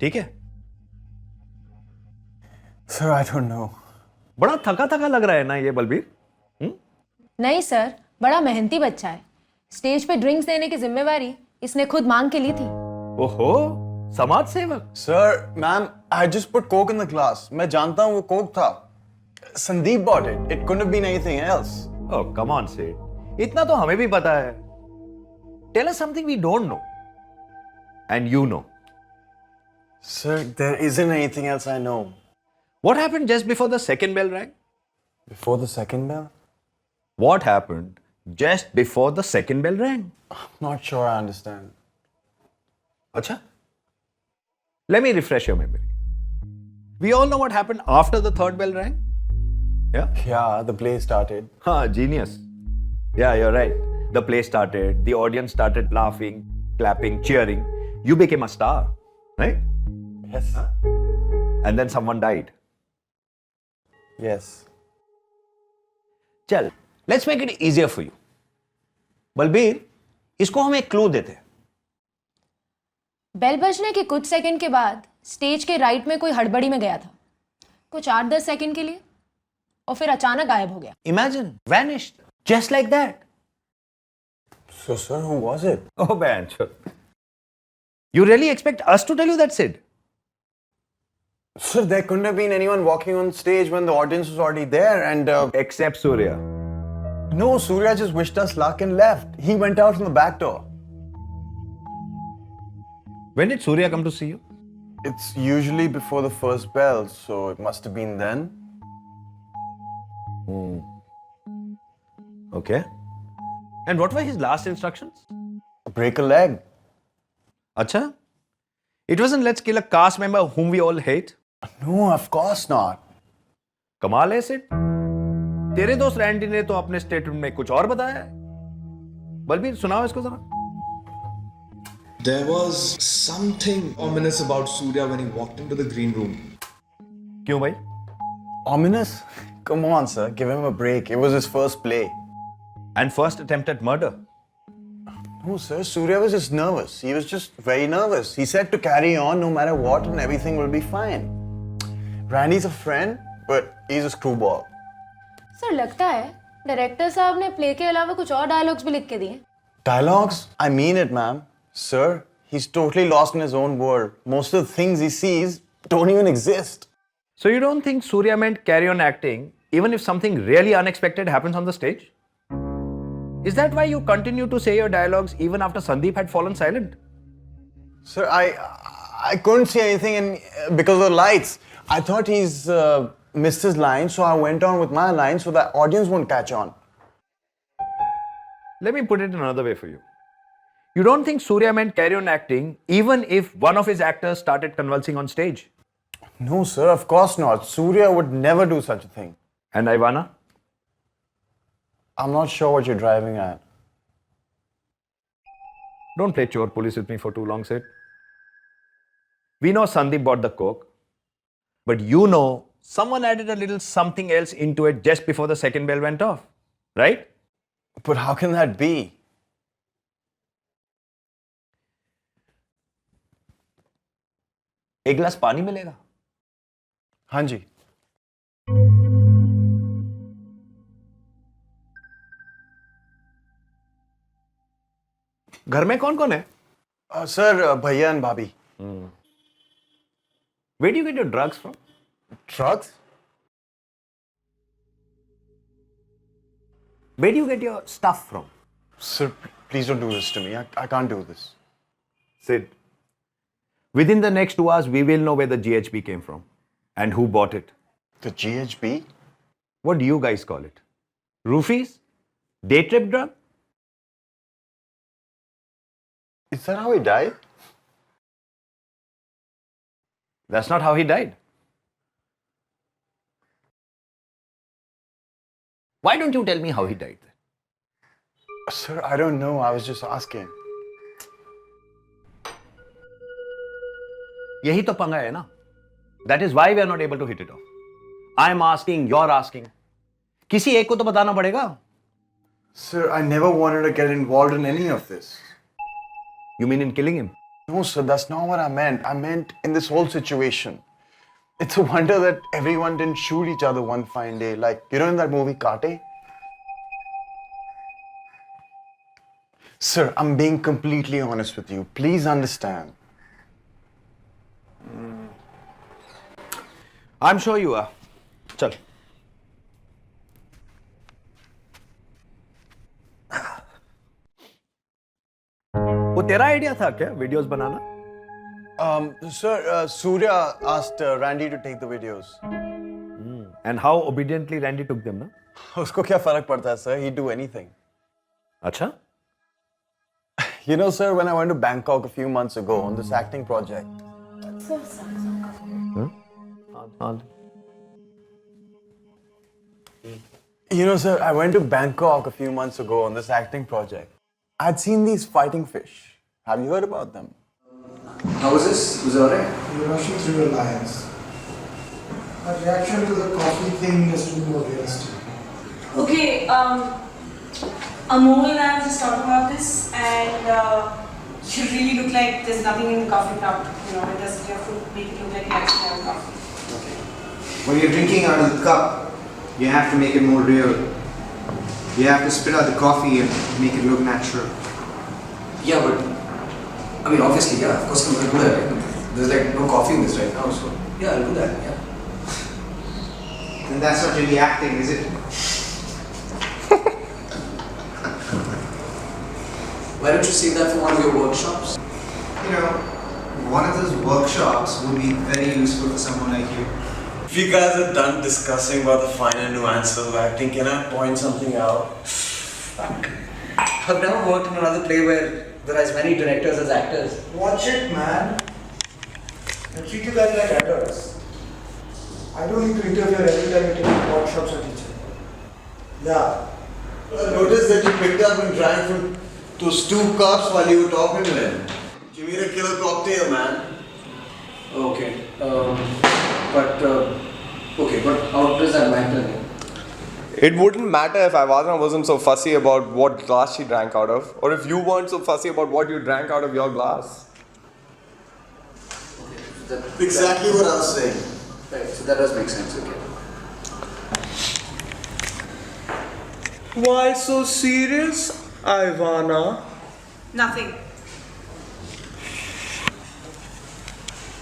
ठीक है? Sir, I don't know. बड़ा थका थका लग रहा है ना ये बलबीर? नहीं सर, बड़ा मेहनती बच्चा है. स्टेज पे ड्रिंक्स देने की जिम्मेवारी इसने खुद मांग के ली थी. ओहो, समाज सेवक. Sir, ma'am, I just put coke in the glass. मैं जानता हूँ वो coke था. Sandeep bought it. It couldn't have been anything else. Oh, come on, Sid. इतना तो हमें भी पता है. Tell us something we don't know. And you know. Sir, there isn't anything else I know. What happened just before the second bell rang? Before the second bell? What happened just before the second bell rang? Not sure I understand. Acha? Let me refresh your memory. We all know what happened after the third bell rang? Yeah? Yeah, the play started. Genius. Yeah, you're right. The play started, the audience started laughing, clapping, cheering. You became a star, right? Yes. And then someone died. Yes. चल, let's make it easier for you. Balbir, इसको हम एक clue देते हैं. Bell बजने के कुछ second के बाद स्टेज के राइट में कोई हड़बड़ी में गया था, कुछ 8-10 सेकंड के लिए, और फिर अचानक गायब हो गया. Imagine, vanished, just like that. So, sir, who was it? Oh, man, sure. You really expect us to tell you that, Sid? Sir, there couldn't have been anyone walking on stage when the audience was already there and... Except Surya. No, Surya just wished us luck and left. He went out from the back door. When did Surya come to see you? It's usually before the first bell, so it must have been then. Okay. And what were his last instructions? Break a leg. Acha? It wasn't let's kill a cast member whom we all hate? No, of course not. कमाल है सिड. तेरे दोस्त Randy ने तो अपने statement में कुछ और बताया है. बलबीर सुनाओ इसको जरा. There was something ominous about Surya when he walked into the green room. क्यों भाई? Ominous? Come on, sir. Give him a break. It was his first play. And first attempt at murder. No, sir. Surya was just nervous. He was just very nervous. He said to carry on no matter what and everything will be fine. Randy's a friend, but he's a screwball. Sir लगता है director साहब ने play के अलावा कुछ और dialogues भी लिख के दिए. Dialogues? I mean it, ma'am. Sir, he's totally lost in his own world. Most of the things he sees don't even exist. So you don't think Surya meant carry on acting even if something really unexpected happens on the stage? Is that why you continue to say your dialogues even after Sandeep had fallen silent? Sir, I couldn't see anything because of the lights. I thought he's missed his line, so I went on with my line so that audience won't catch on. Let me put it another way for you. You don't think Surya meant carry on acting even if one of his actors started convulsing on stage? No, sir, of course not. Surya would never do such a thing. And Ivana? I'm not sure what you're driving at. Don't play chore police with me for too long, Sid. We know Sandeep bought the coke, but you know someone added a little something else into it just before the second bell went off, right? But how can that be? एक गिलास पानी मिलेगा? हाँ जी. घर में कौन कौन है? Sir, भैया and भाभी. Where do you get your drugs from? Drugs? Where do you get your stuff from? Sir, please don't do this to me. I can't do this. Sid, within the next 2 hours, we will know where the GHB came from and who bought it. The GHB? What do you guys call it? Roofies? Day trip drug? Is that how he died? That's not how he died. Why don't you tell me how he died? Sir, I don't know. I was just asking. यही तो पंगा है ना. That is why we are not able to hit it off. I am asking, you're asking. किसी एक को तो बताना पड़ेगा. Sir, I never wanted to get involved in any of this. You mean in killing him? No, sir, that's not what I meant. I meant in this whole situation. It's a wonder that everyone didn't shoot each other one fine day. Like, you know in that movie, Kate? Sir, I'm being completely honest with you. Please understand. I'm sure you are. चल. वो तेरा idea था क्या videos banana? Sir, Surya asked Randy to take the videos. And how obediently Randy took them, ना? उसको क्या फर्क पड़ता है, sir? He'd do anything. अच्छा? You know, sir, when I went to Bangkok a few months ago on this acting project. You know, sir, I went to Bangkok a few months ago on this acting project. I'd seen these fighting fish. Have you heard about them? How was this? Was it alright? You're rushing through your lines. My reaction to the coffee thing is to be more realistic. Okay, Amol and I were just talking about this, and you really look like there's nothing in the coffee cup. You know, it doesn't have to make it look like you actually have coffee. Okay. When you're drinking out of the cup, you have to make it more real. You have to spit out the coffee and make it look natural. Yeah, but I mean, obviously, yeah, of course I'm gonna do that. Right? There's like no coffee in this right now, so yeah, I'll do that. Yeah. And that's not really acting, is it? Why don't you save that for one of your workshops? You know, one of those workshops would be very useful for someone like you. If you guys are done discussing about the finer nuances of acting, can I point something out? I've never worked in another play where there are as many directors as actors. Watch it, man. I treat you guys like adults. I don't need to interfere every time you take workshops at each other. Yeah. I noticed that you picked up and drank from those 2 cups while you were talking to him. Give me a killer cocktail, man. Okay. But how does that matter? It wouldn't matter if Ivana wasn't so fussy about what glass she drank out of, or if you weren't so fussy about what you drank out of your glass. Exactly what I was saying. Right, so that does make sense, okay. Why so serious, Ivana? Nothing.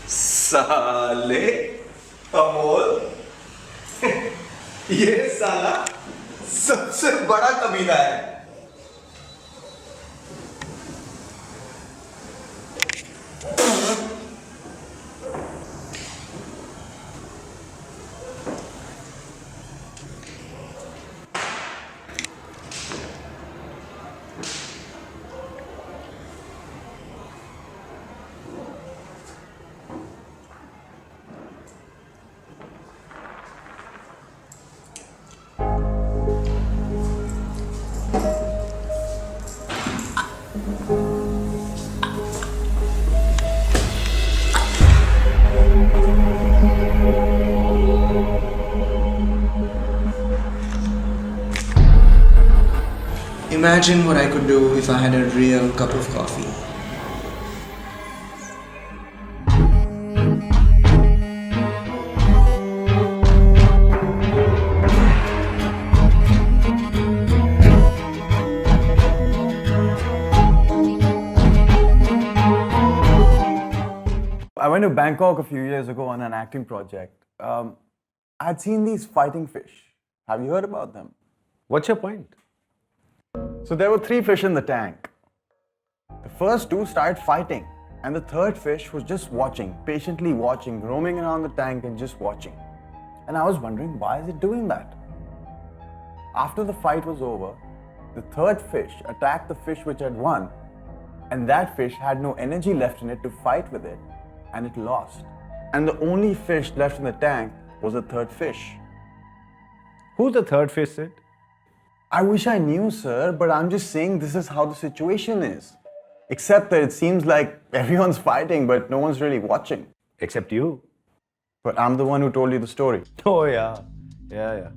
साले अमोल ये साला सबसे बड़ा कमीना है. Imagine what I could do if I had a real cup of coffee. I went to Bangkok a few years ago on an acting project. I'd seen these fighting fish. Have you heard about them? What's your point? So there were 3 fish in the tank. The first 2 started fighting, and the third fish was just watching, patiently watching, roaming around the tank and just watching. And I was wondering, why is it doing that? After the fight was over, the third fish attacked the fish which had won, and that fish had no energy left in it to fight with it, and it lost. And the only fish left in the tank was the third fish. Who's the third fish, Sid? I wish I knew, sir, but I'm just saying this is how the situation is. Except that it seems like everyone's fighting, but no one's really watching. Except you. But I'm the one who told you the story. Oh, yeah. Yeah.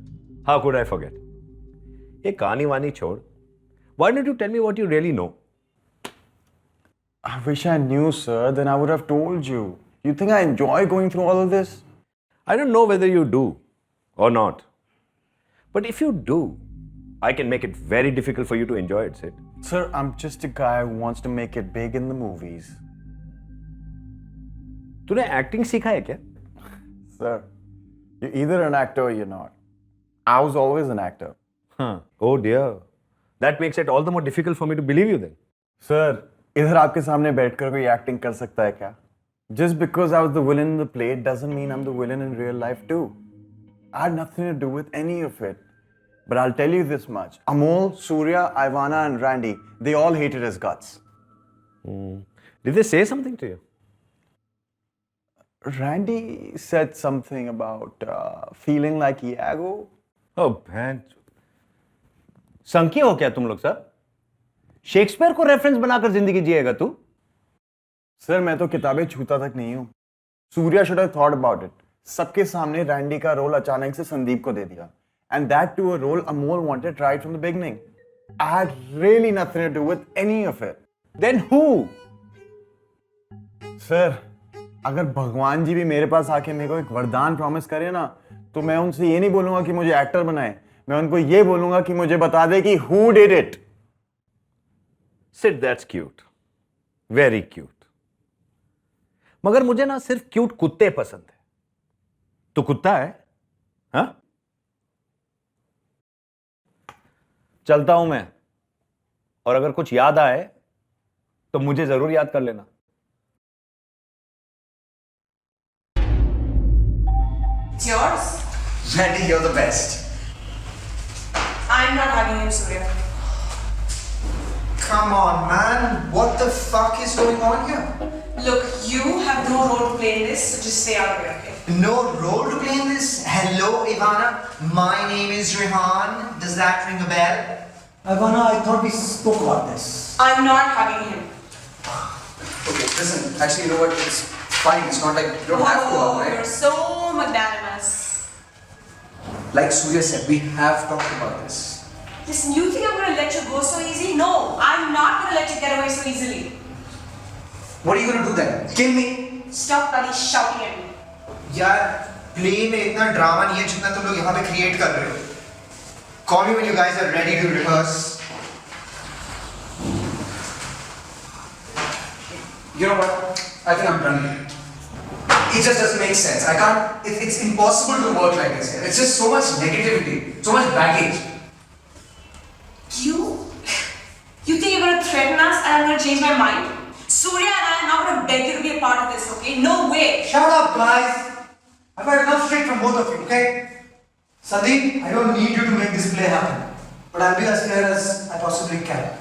How could I forget? Ye kahani wani chhod. Why don't you tell me what you really know? I wish I knew, sir, then I would have told you. You think I enjoy going through all of this? I don't know whether you do or not. But if you do, I can make it very difficult for you to enjoy it, Sid. Sir, I'm just a guy who wants to make it big in the movies. तूने acting सीखा है क्या? Sir, you're either an actor or you're not. I was always an actor. Oh dear. That makes it all the more difficult for me to believe you then. Sir, इधर आपके सामने बैठकर कोई acting कर सकता है क्या? Just because I was the villain in the play doesn't mean I'm the villain in real life too. I had nothing to do with any of it. But I'll tell you this much. Amol, Surya, Ivana and Randy, they all hated his guts. Did they say something to you? Randy said something about feeling like Iago. Oh, man. संकी हो क्या तुम लोग सब? Shakespeare को reference बनाकर जिंदगी जिएगा तू? Sir, मैं तो किताबें छूता तक नहीं हूं. Surya should have thought about it. सबके सामने रैंडी का रोल अचानक से संदीप को दे दिया. And that too a role Amol wanted right from the beginning. I had really nothing to do with any of it. Then who? Sir, अगर भगवान जी भी मेरे पास आके मेरे को एक वरदान प्रॉमिस करे ना, तो मैं उनसे ये नहीं बोलूंगा कि मुझे एक्टर बनाए. मैं उनको ये बोलूंगा कि मुझे बता दे कि who did it. Sid, that's cute. Very cute. मगर मुझे ना सिर्फ क्यूट कुत्ते पसंद है. तू कुत्ता है? हाँ? चलता हूं मैं. और अगर कुछ याद आए तो मुझे जरूर याद कर लेना. It's yours. Randy, you're the best. I'm not hugging him, Surya. Come on, man. What the fuck is going on here? Look, you have no role to play in this, so just stay out of it, okay? No role to play in this? Hello, Ivana. My name is Rehan. Does that ring a bell? Ivana, I thought we spoke about this. I'm not hugging him. Okay, listen. Actually, you know what? It's fine. It's not like you don't have to hug, You're right? so magnanimous. Like Surya said, we have talked about this. Listen, you think I'm gonna let you go so easy? No, I'm not gonna let you get away so easily. What are you gonna do then? Kill me? Stop bloody shouting at me. यार, play में इतना drama नहीं है जितना तुम लोग यहाँ पे create कर रहे हो. Call me when you guys are ready to rehearse. You know what? I think I'm done. It just doesn't make sense. I can't. It's impossible to work like this here. It's just so much negativity, so much baggage. You think you're gonna threaten us and I'm gonna change my mind? Surya and I are not gonna beg you to be a part of this, okay? No way. Shut up, guys. I've had enough shit from both of you, okay? Sandeep, I don't need you to make this play happen. But I'll be as fair as I possibly can.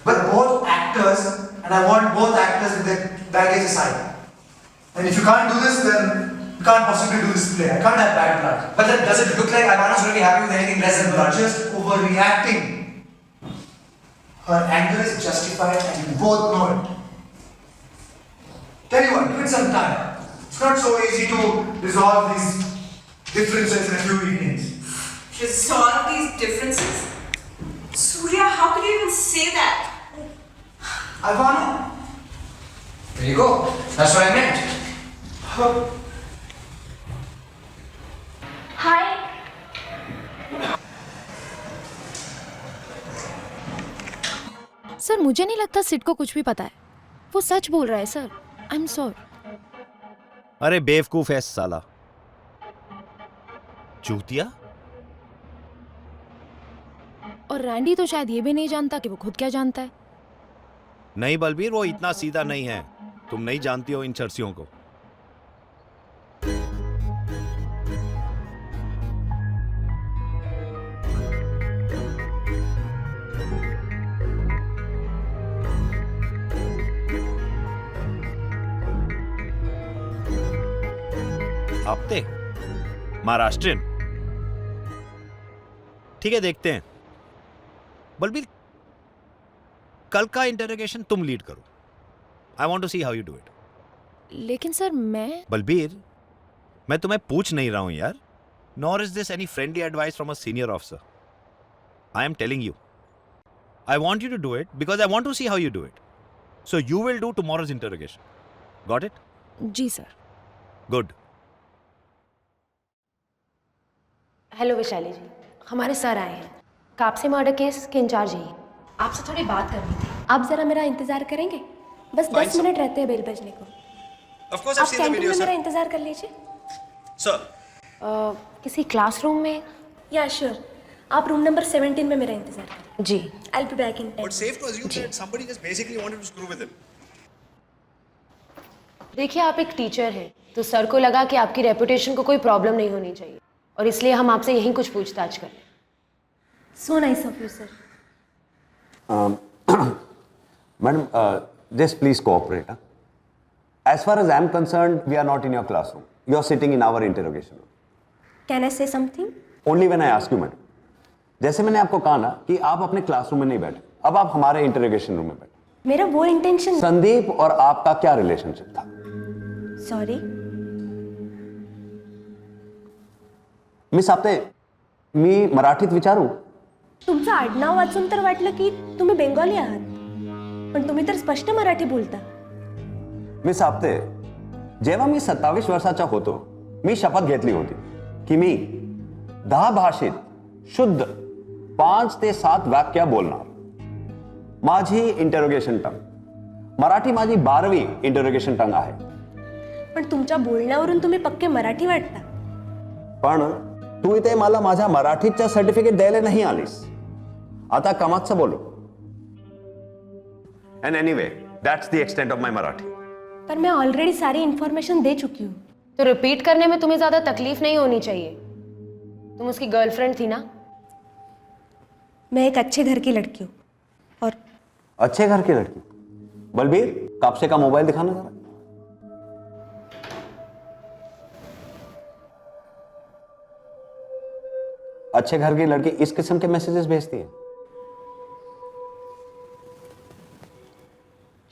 But both actors, and I want both actors with their baggage aside. And if you can't do this, then you can't possibly do this play. I can't have bad blood. But then, does it look like Ivana's going to be happy with anything less than blood? You're just overreacting. Her anger is justified and you both know it. Tell you what, give it some time. It's not so easy to resolve these differences in a few evenings. Resolve these differences? Surya, how could you Ivana. There you go. That's what I meant. Hi. Sir मुझे नहीं लगता सिड को कुछ भी पता है। वो सच बोल रहा है सर। I am sorry. अरे बेवकूफ है साला, चूतिया। और रैंडी तो शायद ये भी नहीं जानता कि वो खुद क्या जानता है। नहीं बलबीर, वो इतना सीधा नहीं है। तुम नहीं जानती हो इन चर्सियों को। आपते महाराष्ट्रियन, ठीक है देखते हैं। बलबीर, कल का इंटरोगेशन तुम लीड करो। I want to see how you do it. लेकिन सर मैं बलबीर, मैं तुम्हें पूछ नहीं रहा हूं यार। Nor is this any friendly advice from a senior officer. I am telling you, I want you to do it because I want to see how you do it. So you will do tomorrow's interrogation. Got it? जी sir. Good. Hello Vaishali ji, हमारे sir आए हैं। Kapse murder case के in charge हैं। आपसे थोड़ी बात करनी थी। आप जरा मेरा इंतजार करेंगे? बस 10 मिनट रहते हैं बेल बजने को। Of course, आप I've seen the canteen video, में sir. मेरा इंतजार कर लीजिए। Sir, किसी क्लासरूम में या श्योर आप रूम नंबर 17 में मेरा इंतजार करें। जी, I will be back in 10 but safe to assume that somebody just basically wanted to screw with him. देखिए, आप एक टीचर हैं तो सर को लगा कि आपकी रेपुटेशन को कोई प्रॉब्लम नहीं होनी चाहिए और इसलिए हम आपसे यहीं कुछ पूछताछ करें। So nice of you sir. Madam, just please cooperate. Huh? As far as I'm concerned, we are not in your classroom. You are sitting in our interrogation room. Can I से something? Only when I ask you, madam. जैसे मैंने आपको कहा ना कि आप अपने classroom में नहीं बैठे, अब आप हमारे इंटरोगेशन रूम में बैठे। मेरा वो इंटेंशन। संदीप और आपका क्या रिलेशनशिप था? सॉरी मिस आपते मी मराठीत विचारू? तुमचं आडनाव वाचून तर वाटलं की तुम्ही बेंगॉली आहात, पण तुम्ही तर स्पष्ट मराठी बोलता। मिस आपते, जेव्हा मी 27 वर्षाचा होतो, मी शपथ घेतली होती की मी 10 भाषेत शुद्ध 5 ते 7 वाक्य बोलणार। माझी इंटरोगेशन टंग मराठी माझी 12वी इंटरोगेशन टंग आहे। पण तुमच्या बोलण्यावरून तुम्ही पक्के मराठी वाटता। पण तू इथे मला माझ्या मराठीचं सर्टिफिकेट द्यायला नाही आलीस। आता कामाचं बोलो। And anyway, that's the extent of my Marathi. पर मैं ऑलरेडी सारी इंफॉर्मेशन दे चुकी हूँ, तो रिपीट करने में तुम्हें ज्यादा तकलीफ नहीं होनी चाहिए। तुम उसकी गर्लफ्रेंड थी ना? मैं एक अच्छे घर की लड़की हूँ। और अच्छे घर की लड़की? बलबीर, कापसे का मोबाइल दिखाना जरा। अच्छे घर की लड़की इस किस्म के मैसेजेस भेजती है?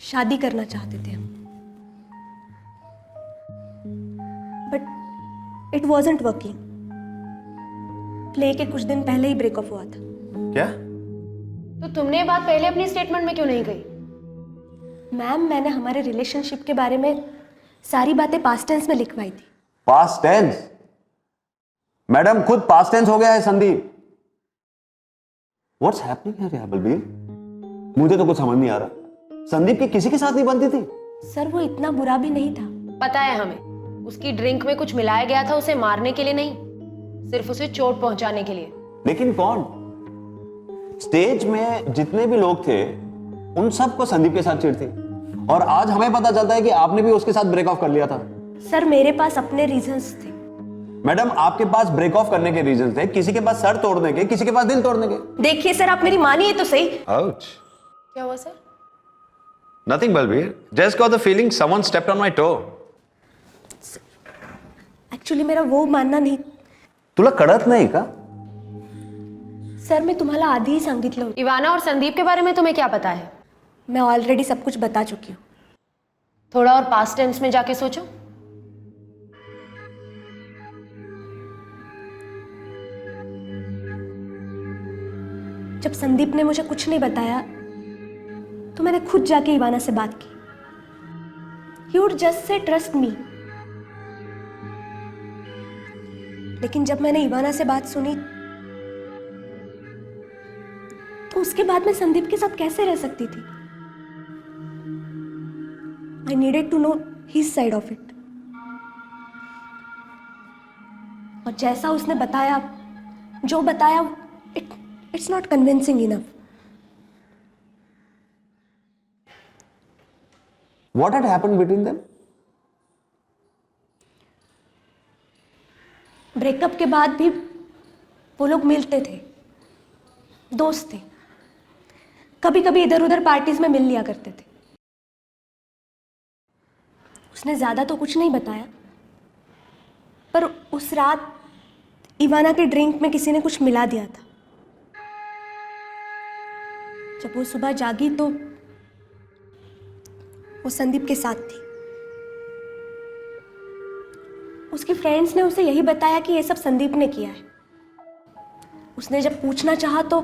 शादी करना चाहते थे हम, but it wasn't working. Play के कुछ दिन पहले ही ब्रेकअप हुआ था। क्या? तो तुमने ये बात पहले अपनी स्टेटमेंट में क्यों नहीं कही? मैम, मैंने हमारे रिलेशनशिप के बारे में सारी बातें पास्ट टेंस में लिखवाई थी। Past tense? मैडम, खुद पास्ट टेंस हो गया है संदीप। व्हाट्स हैपनिंग हियर यार बलबीर? मुझे तो कुछ समझ नहीं आ रहा। संदीप की किसी के साथ नहीं बनती थी? सर, वो इतना बुरा भी नहीं था। पता है हमें, उसकी ड्रिंक में कुछ मिलाया गया था उसे मारने के लिए नहीं, सिर्फ उसे चोट पहुंचाने के लिए। लेकिन कौन? स्टेज में जितने भी लोग थे उन सबको संदीप के साथ चिढ़ थी, और आज हमें पता चलता है कि आपने भी उसके साथ ब्रेक ऑफ कर लिया था। सर, मेरे पास अपने रीजंस थे। मैडम, आपके पास ब्रेक ऑफ करने के रीजन थे, किसी के पास सर तोड़ने के, किसी के पास दिल तोड़ने के। देखिए सर, आप मेरी मानिए तो सही। Ouch. क्या हुआ sir? Nothing, Balbir. Just got the feeling someone stepped on my toe. Actually मेरा वो मानना नाही। तुला कळत नाही का? सर, मैं तुम्हाला आधी ही सांगितलं होतं। इवाना और संदीप के बारे में तुम्हें क्या पता है? मैं ऑलरेडी सब कुछ बता चुकी हूँ। थोड़ा और पास्ट टेंस में जाके सोचो। जब संदीप ने मुझे कुछ नहीं बताया तो मैंने खुद जाके इवाना से बात की. He would just say trust me. लेकिन जब मैंने इवाना से बात सुनी तो उसके बाद मैं संदीप के साथ कैसे रह सकती थी? I needed to know his side of it. और जैसा उसने बताया, जो बताया, it's not convincing enough. What had happened between them? Breakup के बाद भी वो लोग मिलते थे, दोस्त थे, कभी कभी इधर उधर पार्टीज में मिल लिया करते थे. उसने ज्यादा तो कुछ नहीं बताया, पर उस रात इवाना के ड्रिंक में किसी ने कुछ मिला दिया था. जब वो सुबह जागी तो वो संदीप के साथ थी. उसके फ्रेंड्स ने उसे यही बताया कि ये सब संदीप ने किया है. उसने जब पूछना चाहा तो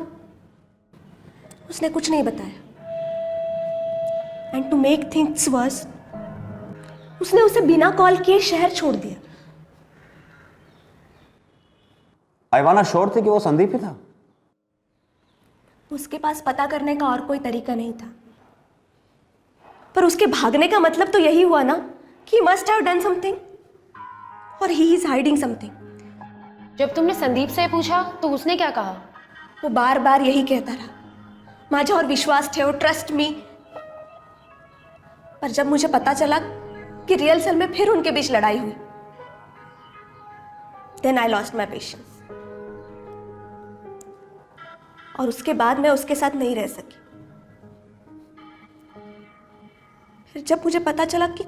उसने कुछ नहीं बताया. And to make things worse, उसने उसे बिना कॉल किए शहर छोड़ दिया. आइवाना श्योर थी कि वो संदीप ही था? उसके पास पता करने का और कोई तरीका नहीं था. पर उसके भागने का मतलब तो यही हुआ ना कि मस्ट हैव डन समथिंग और ही इज हाइडिंग समथिंग. जब तुमने संदीप से पूछा तो उसने क्या कहा? वो बार बार यही कहता रहा, माझ्यावर विश्वास ठेव, ट्रस्ट मी. पर जब मुझे पता चला कि रियल सल में फिर उनके बीच लड़ाई हुई, then I lost my patience. और उसके बाद मैं उसके साथ नहीं रह सकी. फिर जब मुझे पता चला कि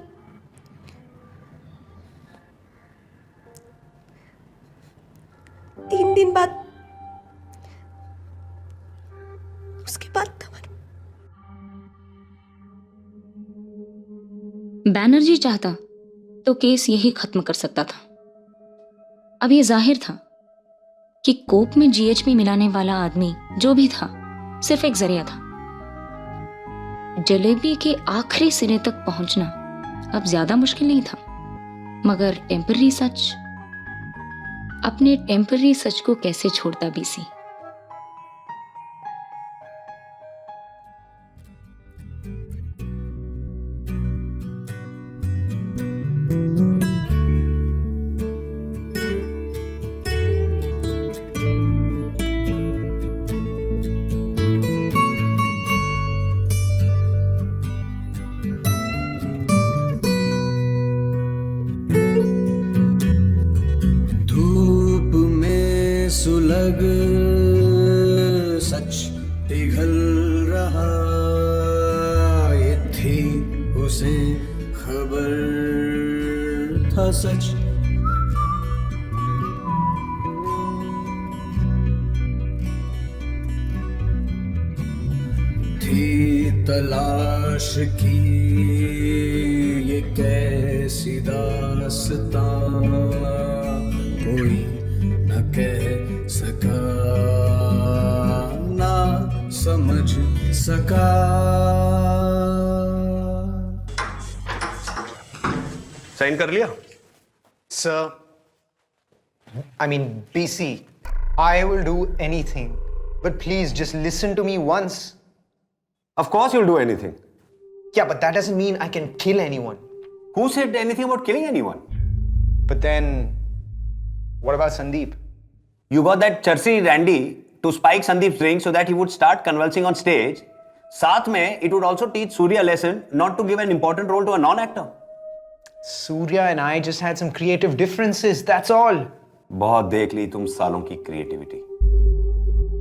तीन दिन बाद उसके बाद बैनर्जी चाहता तो केस यही खत्म कर सकता था. अब ये जाहिर था कि कोक में जीएचपी मिलाने वाला आदमी जो भी था सिर्फ एक जरिया था. जलेबी के आखिरी सिरे तक पहुंचना अब ज्यादा मुश्किल नहीं था, मगर टेम्पररी सच, अपने टेम्पररी सच को कैसे छोड़ता बीसी. धूप में सुलग सच पिघल रहा, ये थी उसे खबर था सच. थी तलाश की ये कैसी दास्तां, कोई न कह सका ना समझ सका. साइन कर लिया? Sir, I mean, BC, I will do anything, but please just listen to me once. Of course you'll do anything. Yeah, but that doesn't mean I can kill anyone. Who said anything about killing anyone? But then, what about Sandeep? You got that Chelsea Randy to spike Sandeep's drink so that he would start convulsing on stage. साथ में, it would also teach Surya a lesson not to give an important role to a non-actor. Surya and I just had some creative differences, that's all. बहुत देख ली तुम सालों की creativity.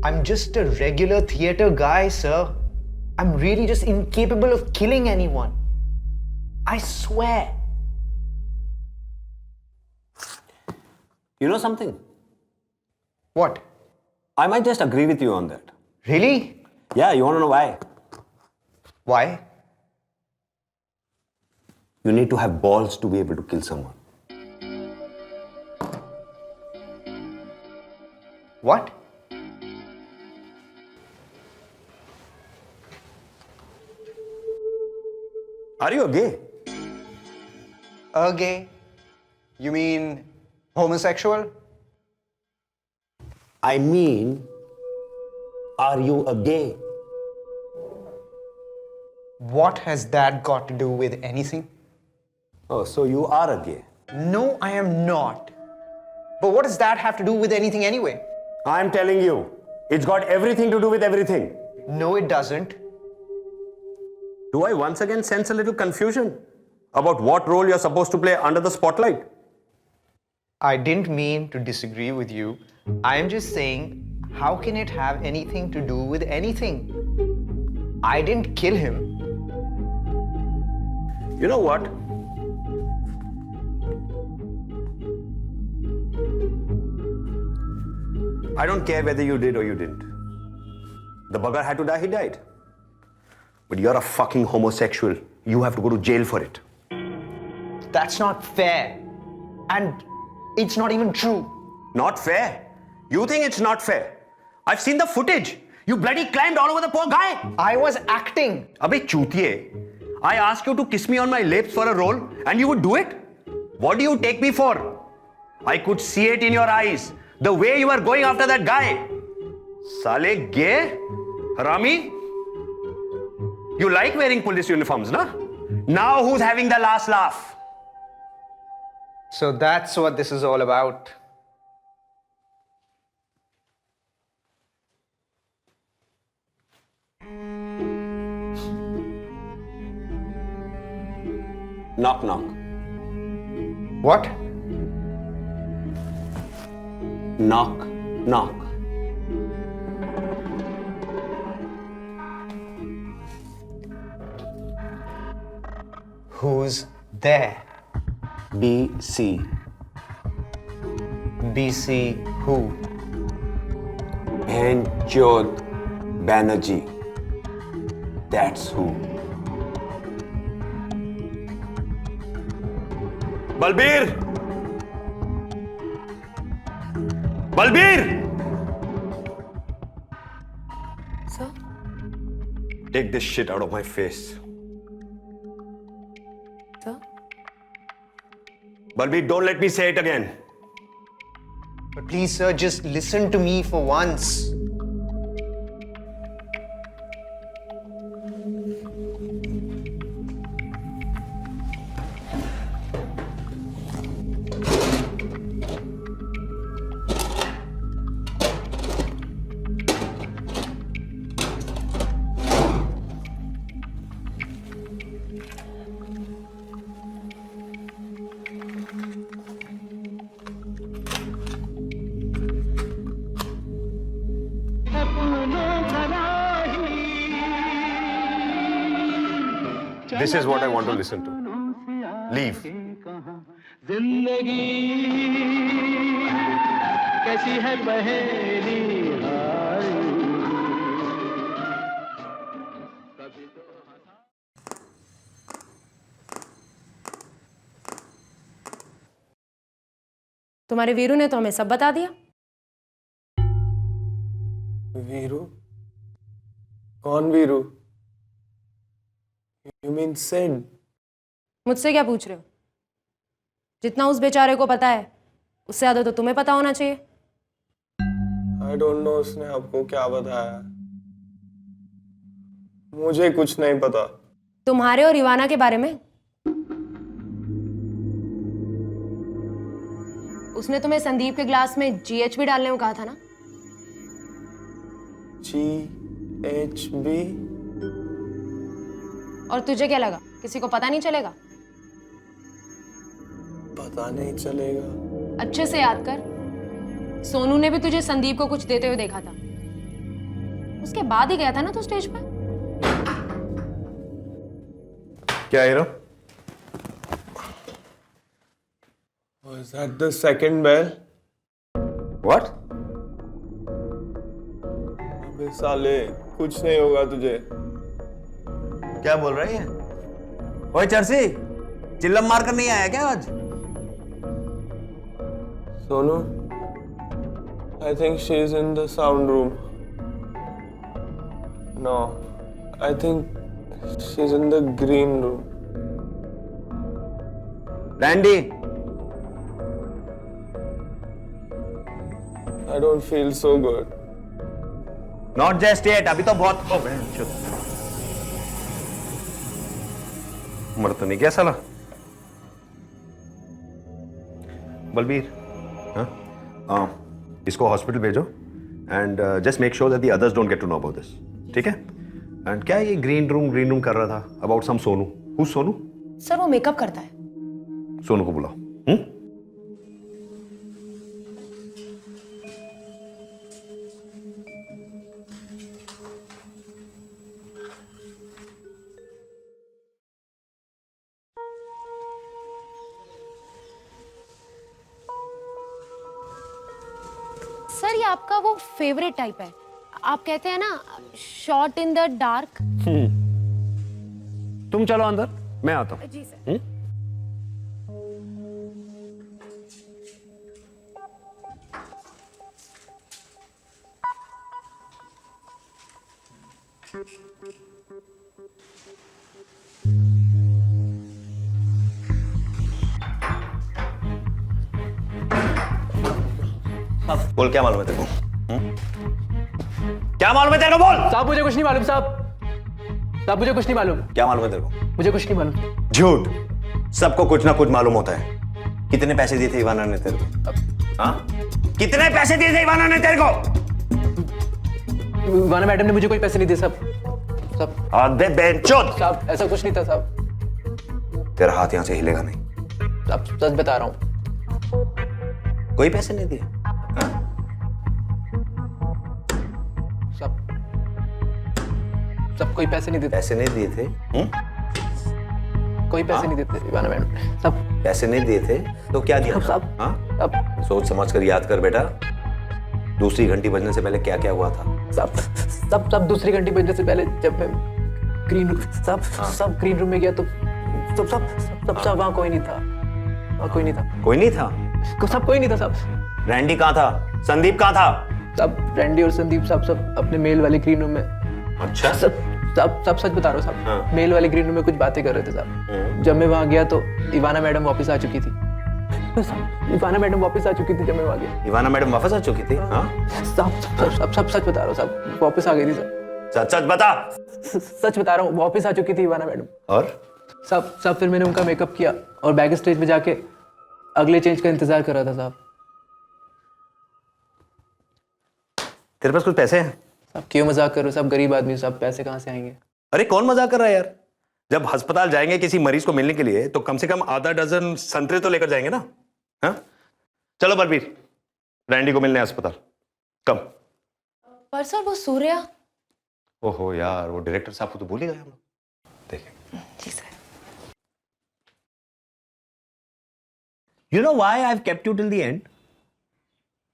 I'm just a regular theater guy, sir. I'm really just incapable of killing anyone. I swear. You know something? What? I might just agree with you on that. Really? Yeah, you want to know why? Why? You need to have balls to be able to kill someone. What? Are you a gay? A gay? You mean homosexual? I mean, are you a gay? What has that got to do with anything? Oh, so you are a gay. No, I am not. But what does that have to do with anything anyway? I'm telling you, it's got everything to do with everything. No, it doesn't. Do I once again sense a little confusion about what role you're supposed to play under the spotlight? I didn't mean to disagree with you. I am just saying, how can it have anything to do with anything? I didn't kill him. You know what? I don't care whether you did or you didn't. The bugger had to die, he died. But you're a fucking homosexual. You have to go to jail for it. That's not fair. And it's not even true. Not fair? You think it's not fair? I've seen the footage. You bloody climbed all over the poor guy. I was acting. Abhi chutiye. I asked you to kiss me on my lips for a role and you would do it? What do you take me for? I could see it in your eyes. The way you were going after that guy. Sale gay? Harami? You like wearing police uniforms, na? Now who's having the last laugh? So that's what this is all about. Knock, knock. What? Knock, knock. Who's there? BC. BC who? Bhenchod Banerjee. That's who. Balbir! Balbir! Sir? Take this shit out of my face. Sir? Balbir, don't let me say it again. But please, sir, just listen to me for once. This is what I want to listen to. Leave. तुम्हारे वीरू ने तो हमें सब बता दिया। वीरू? कौन Veeru? You mean Sid? मुझसे क्या पूछ रहे हो? जितना उस बेचारे को पता है, उससे ज्यादा तो तुम्हें पता होना चाहिए। I don't know उसने आपको क्या बताया। मुझे कुछ नहीं पता। तुम्हारे और इवाना के बारे में? उसने तुम्हें संदीप के ग्लास में GHB डालने को कहा था ना? GHB? और तुझे क्या लगा? किसी को पता नहीं चलेगा? पता नहीं चलेगा। अच्छे से याद कर, सोनू ने भी तुझे संदीप को कुछ देते हुए देखा था। उसके बाद ही गया था ना तू स्टेज पे? क्या hero? Was that the second bell? What? अबे साले, कुछ नहीं होगा तुझे। क्या बोल रही है? ओए चर्सी, चिल्लम मार कर नहीं आया क्या आज? Sonu, I think she is in the sound room. No, I think she's in the green room. Randy, I don't feel so good. Not just yet, अभी तो बहुत मर तो नहीं गया साला। बलबीर, हाँ, इसको हॉस्पिटल भेजो and just make sure that the others don't get to know about this, ठीक है? एंड क्या ये ग्रीन रूम कर रहा था about some Sonu? Who Sonu? Sir वो मेकअप करता है। सोनू को बुलाओ। सर ये आपका वो फेवरेट टाइप है, आप कहते हैं ना शॉट इन द डार्क। तुम चलो अंदर, मैं आता हूं। जी सर। बोल, क्या मालूम है तेरे को? क्या मालूम है तेरे को? बोल। साहब मुझे कुछ नहीं मालूम साहब मुझे कुछ नहीं मालूम। क्या मालूम है तेरे को? मुझे कुछ नहीं मालूम। झूठ, सबको कुछ ना कुछ मालूम होता है। कितने पैसे दिए थे इवाना ने तेरे को? हाँ, कितने पैसे दिए थे इवाना ने तेरे को? इवाना मैडम ने मुझे कोई पैसे नहीं दिए साहब। अबे बेंचोद, साहब ऐसा कुछ नहीं था साहब। तेरा हाथ यहां से हिलेगा नहीं। साहब सच बता रहा हूँ। कोई पैसे नहीं दिए? सब कोई पैसे नहीं देते। पैसे नहीं दिए थे? कोई पैसे नहीं देते इवाना मैडम। सब पैसे नहीं दिए थे तो क्या दिया? सब हाँ, सोच समझ कर याद कर बेटा। दूसरी घंटी बजने से पहले क्या क्या हुआ था? सब दूसरी घंटी बजने से पहले जब मैं ग्रीन सब ग्रीन रूम में गया तो सब वहाँ कोई नहीं था। वहाँ कोई नहीं था। कोई नहीं था? सब कोई नहीं था सब। रैंडी कहाँ था? संदीप कहाँ था? सब रैंडी और संदीप सब अपने मेल वाले ग्रीन रूम में। अच्छा, सब सच बता रहा हूँ साहब। मेल वाले ग्रीन रूम में कुछ बातें कर रहे थे साहब। जब मैं वहाँ गया तो इवाना मैडम वापस आ चुकी थी। इवाना मैडम वापस आ चुकी थी जब मैं वहाँ गया। इवाना मैडम वापस आ चुकी थी? हाँ, सब सच बता रहा हूँ साहब। वापस आ गई थी सर। सच बता। सच बता रहा हूँ, वापस आ चुकी थी इवाना मैडम। और सब फिर मैंने उनका मेकअप किया और बैक स्टेज में जाके अगले चेंज का इंतजार कर रहा था साहब। तेरे पास कुछ पैसे हैं? साहब क्यों मजाक कर रहे हो? सब गरीब आदमी, सब पैसे कहाँ से आएंगे? अरे कौन मजाक कर रहा है यार? जब अस्पताल जाएंगे किसी मरीज को मिलने के लिए तो कम से कम आधा डजन संतरे तो लेकर जाएंगे ना? हाँ, चलो बलबीर, रैंडी को मिलने अस्पताल। कम। पर सर वो सूर्या। ओहो यार, वो डायरेक्टर साहब को तो भूल ही गए हम लोग। देखें। जी sir. You know why I've kept you till the end?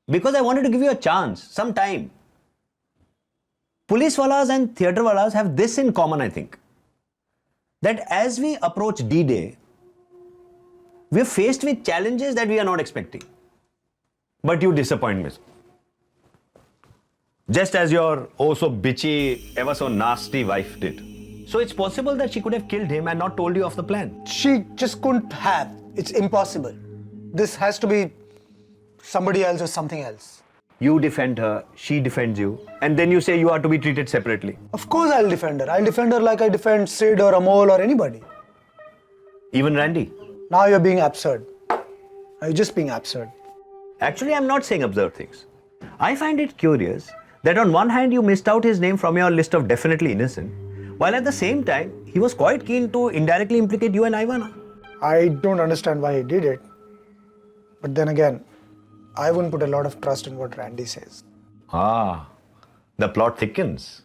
Because I wanted to give you a chance, some time. Police walas and theatre walas have this in common, I think. That as we approach D-Day, we're faced with challenges that we are not expecting. But you disappoint me. Just as your oh so bitchy, ever so nasty wife did. So it's possible that she could have killed him and not told you of the plan. She just couldn't have. It's impossible. This has to be somebody else or something else. You defend her, she defends you, and then you say you are to be treated separately. Of course I'll defend her. I'll defend her like I defend Sid or Amol or anybody. Even Randy. Now you're being absurd. Now you're just being absurd. Actually, I'm not saying absurd things. I find it curious that on one hand you missed out his name from your list of definitely innocent, while at the same time he was quite keen to indirectly implicate you and Ivana. I don't understand why he did it. But then again, I wouldn't put a lot of trust in what Randy says. Ah, the plot thickens.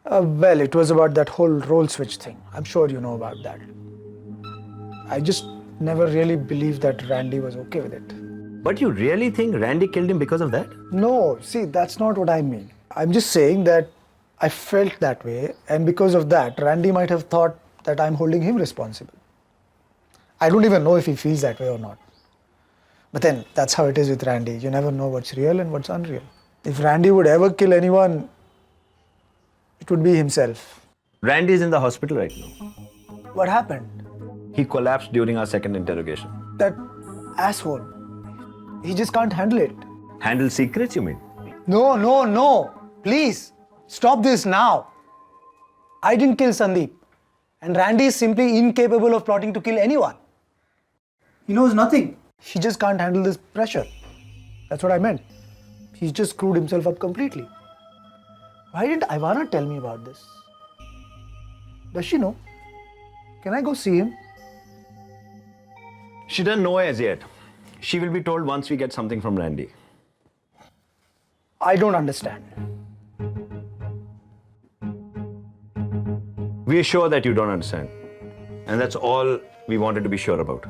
Well, it was about that whole role switch thing. I'm sure you know about that. I just never really believed that Randy was okay with it. But you really think Randy killed him because of that? No, see, that's not what I mean. I'm just saying that I felt that way, and because of that, Randy might have thought that I'm holding him responsible. I don't even know if he feels that way or not. But then, that's how it is with Randy. You never know what's real and what's unreal. If Randy would ever kill anyone, it would be himself. Randy is in the hospital right now. What happened? He collapsed during our second interrogation. That asshole. He just can't handle it. Handle secrets, you mean? No. Please, stop this now. I didn't kill Sandeep. And Randy is simply incapable of plotting to kill anyone. He knows nothing. He just can't handle this pressure. That's what I meant. He's just screwed himself up completely. Why didn't Ivana tell me about this? Does she know? Can I go see him? She doesn't know as yet. She will be told once we get something from Randy. I don't understand. We are sure that you don't understand. And that's all we wanted to be sure about.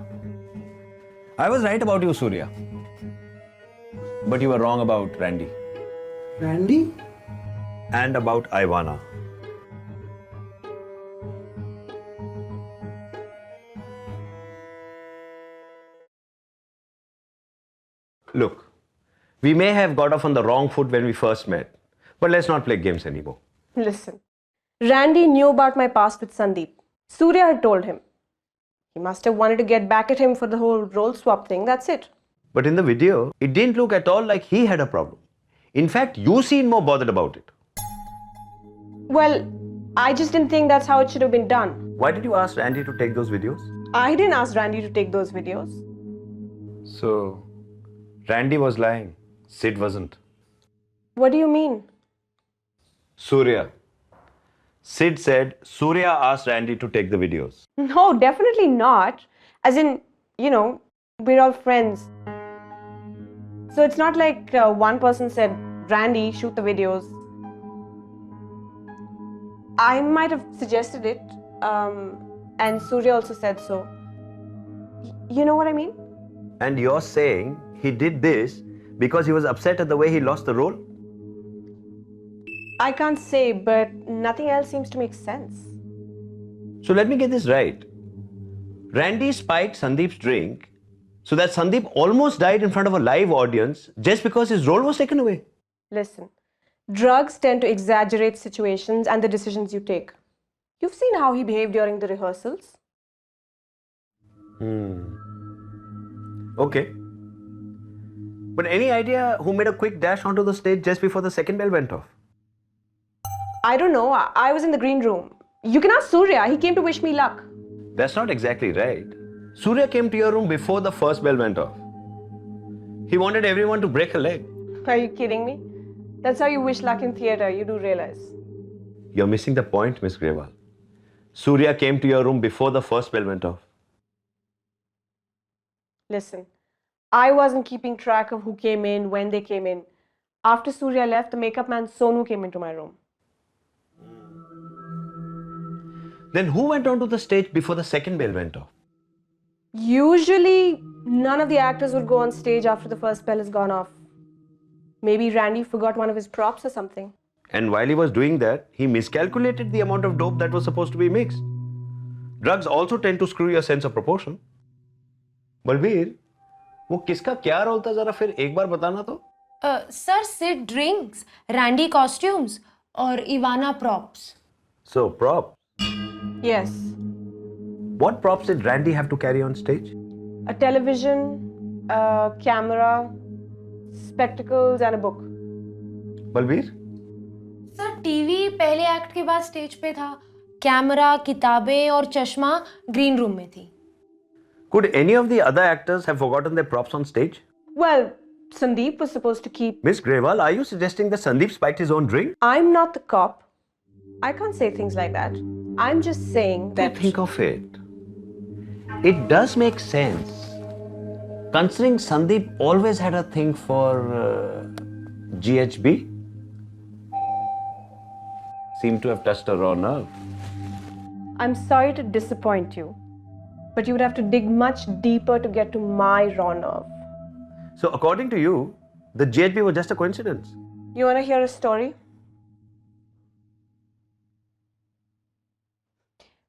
I was right about you, Surya. But you were wrong about Randy. Randy? And about Ivana. Look, we may have got off on the wrong foot when we first met, but let's not play games anymore. Listen, Randy knew about my past with Sandeep. Surya had told him. He must have wanted to get back at him for the whole role swap thing, that's it. But in the video, it didn't look at all like he had a problem. In fact, you seemed more bothered about it. Well, I just didn't think that's how it should have been done. Why did you ask Randy to take those videos? I didn't ask Randy to take those videos. So, Randy was lying. Sid wasn't. What do you mean? Surya. Sid said Surya asked Randy to take the videos. No, definitely not. As in, we're all friends. So it's not like one person said, Randy, shoot the videos. I might have suggested it, and Surya also said so. You know what I mean? And you're saying he did this because he was upset at the way he lost the role? I can't say, but nothing else seems to make sense. So let me get this right. Randy spiked Sandeep's drink so that Sandeep almost died in front of a live audience just because his role was taken away. Listen, drugs tend to exaggerate situations and the decisions you take. You've seen how he behaved during the rehearsals. Okay. But any idea who made a quick dash onto the stage just before the second bell went off? I don't know. I was in the green room. You can ask Surya. He came to wish me luck. That's not exactly right. Surya came to your room before the first bell went off. He wanted everyone to break a leg. Are you kidding me? That's how you wish luck in theatre, you do realize. You're missing the point, Miss Grewal. Surya came to your room before the first bell went off. Listen, I wasn't keeping track of who came in, when they came in. After Surya left, the makeup man Sonu came into my room. Then who went onto the stage before the second bell went off? Usually, none of the actors would go on stage after the first bell has gone off. Maybe Randy forgot one of his props or something. And while he was doing that, he miscalculated the amount of dope that was supposed to be mixed. Drugs also tend to screw your sense of proportion. Balbir, वो किसका क्या role था जरा फिर एक बार बताना तो? Sir Sid drinks, Randy costumes और Ivana props. So props. Yes. What props did Randy have to carry on stage? A television, a camera, spectacles and a book. Balbir? Sir TV पहले एक्ट के बाद स्टेज पे था. Camera, किताबें और चश्मा green room में थी. Could any of the other actors have forgotten their props on stage? Well, Sandeep was supposed to keep... Miss Grewal, are you suggesting that Sandeep spiked his own drink? I'm not the cop. I can't say things like that. I'm just saying that... Think of it. It does make sense. Considering Sandeep always had a thing for GHB. Seemed to have touched a raw nerve. I'm sorry to disappoint you, but you would have to dig much deeper to get to my raw nerve. So according to you, the GHB was just a coincidence. You want to hear a story?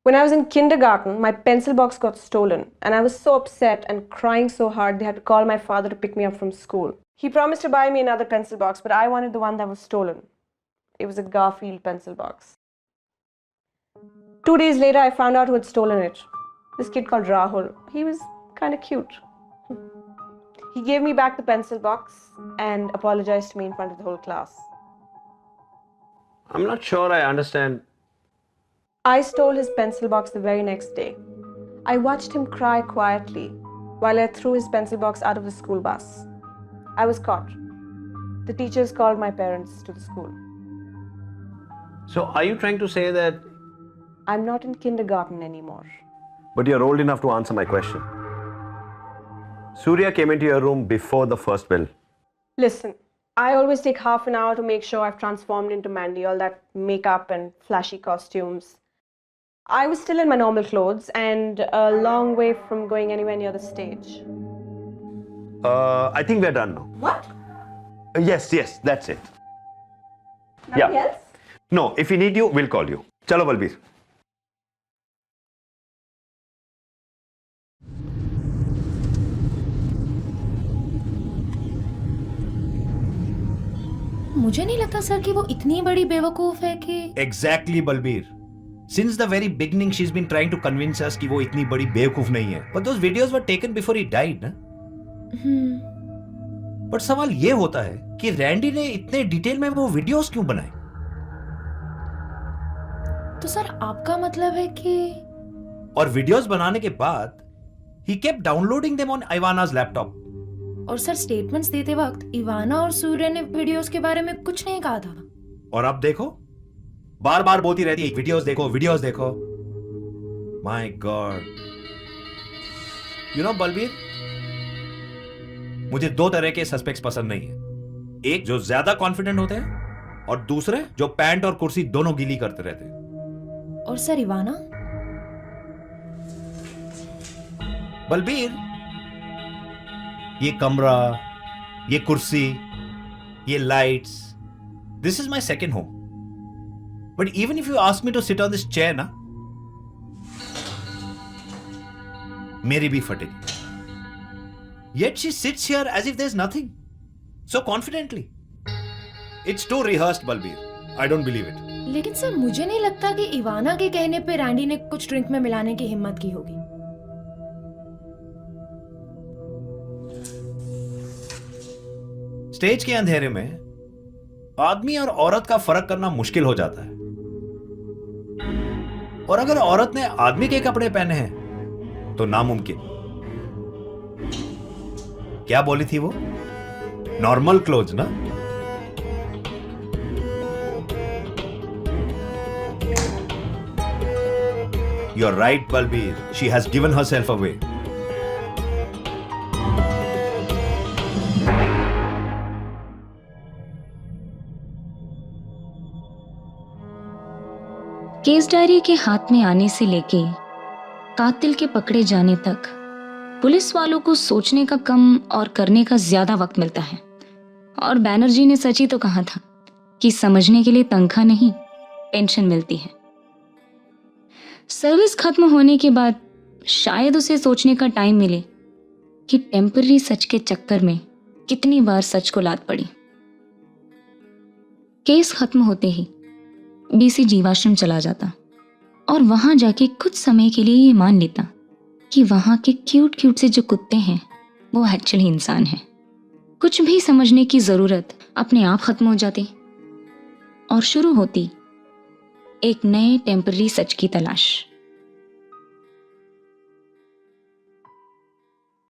When I was in kindergarten, my pencil box got stolen and I was so upset and crying so hard they had to call my father to pick me up from school. He promised to buy me another pencil box, but I wanted the one that was stolen. It was a Garfield pencil box. 2 days later, I found out who had stolen it. This kid called Rahul. He was kind of cute. He gave me back the pencil box and apologized to me in front of the whole class. I'm not sure I understand. I stole his pencil box the very next day. I watched him cry quietly while I threw his pencil box out of the school bus. I was caught. The teachers called my parents to the school. So are you trying to say that? I'm not in kindergarten anymore. But you're old enough to answer my question. Surya came into your room before the first bell. Listen, I always take half an hour to make sure I've transformed into Mandy, all that makeup and flashy costumes. I was still in my normal clothes and a long way from going anywhere near the stage. I think we're done now. What? Yes, that's it. Nothing else? No, if we need you, we'll call you. Chalo, Balbir. मुझे नहीं लगता sir कि वो इतनी बड़ी बेवकूफ है कि Exactly, Balbir. Since the very beginning, she's been trying to convince us कि वो इतनी बड़ी बेवकूफ नहीं है. But those videos were taken before he died, ना? But सवाल ये होता है कि रैंडी ने इतने डिटेल में वो वीडियोस क्यों बनाए? तो सर आपका मतलब है कि और वीडियोस बनाने के बाद he kept downloading them on Ivana's laptop. और सर स्टेटमेंट्स देते वक्त इवाना और सूर्य ने वीडियोस के बारे में कुछ नहीं कहा था. और अब देखो, बार बार बोलती रहती है वीडियोस देखो. My God. You know Balbir, मुझे दो तरह के सस्पेक्ट्स पसंद नहीं है. एक जो ज्यादा कॉन्फिडेंट होते हैं और दूसरे जो पैंट और कुर्सी दोनों गीली करते रहते हैं. और सर इवाना? बलबीर, ये कमरा, ये कुर्सी, ये lights, this is my second home. But even if you ask me to sit on this chair ना, मेरी भी फटेगी. Yet she sits here as if there's nothing, so confidently. It's too rehearsed, Balbir. I don't believe it. लेकिन sir मुझे नहीं लगता कि इवाना के कहने पे रैंडी ने कुछ ड्रिंक में मिलाने की हिम्मत की होगी. स्टेज के अंधेरे में आदमी और औरत का फर्क करना मुश्किल हो जाता है. और अगर औरत ने आदमी के कपड़े पहने हैं तो नामुमकिन. क्या बोली थी वो? नॉर्मल क्लोथ्स ना? You're right, Balbir. She has given herself away. Case diary के हाथ में आने से लेके कातिल के पकड़े जाने तक पुलिस वालों को सोचने का कम और करने का ज्यादा वक्त मिलता है. और बैनर्जी ने सच ही तो कहा था कि समझने के लिए तनख्वाह नहीं, पेंशन मिलती है. सर्विस खत्म होने के बाद शायद उसे सोचने का टाइम मिले कि टेम्पररी सच के चक्कर में कितनी बार सच को लात पड़ी. केस खत्म होते ही बीसी जीवाश्रम चला जाता और वहां जाके कुछ समय के लिए ये मान लेता कि वहां के क्यूट से जो कुत्ते हैं वो एक्चुअली इंसान हैं. कुछ भी समझने की जरूरत अपने आप खत्म हो जाती और शुरू होती एक नए टेम्पररी सच की तलाश.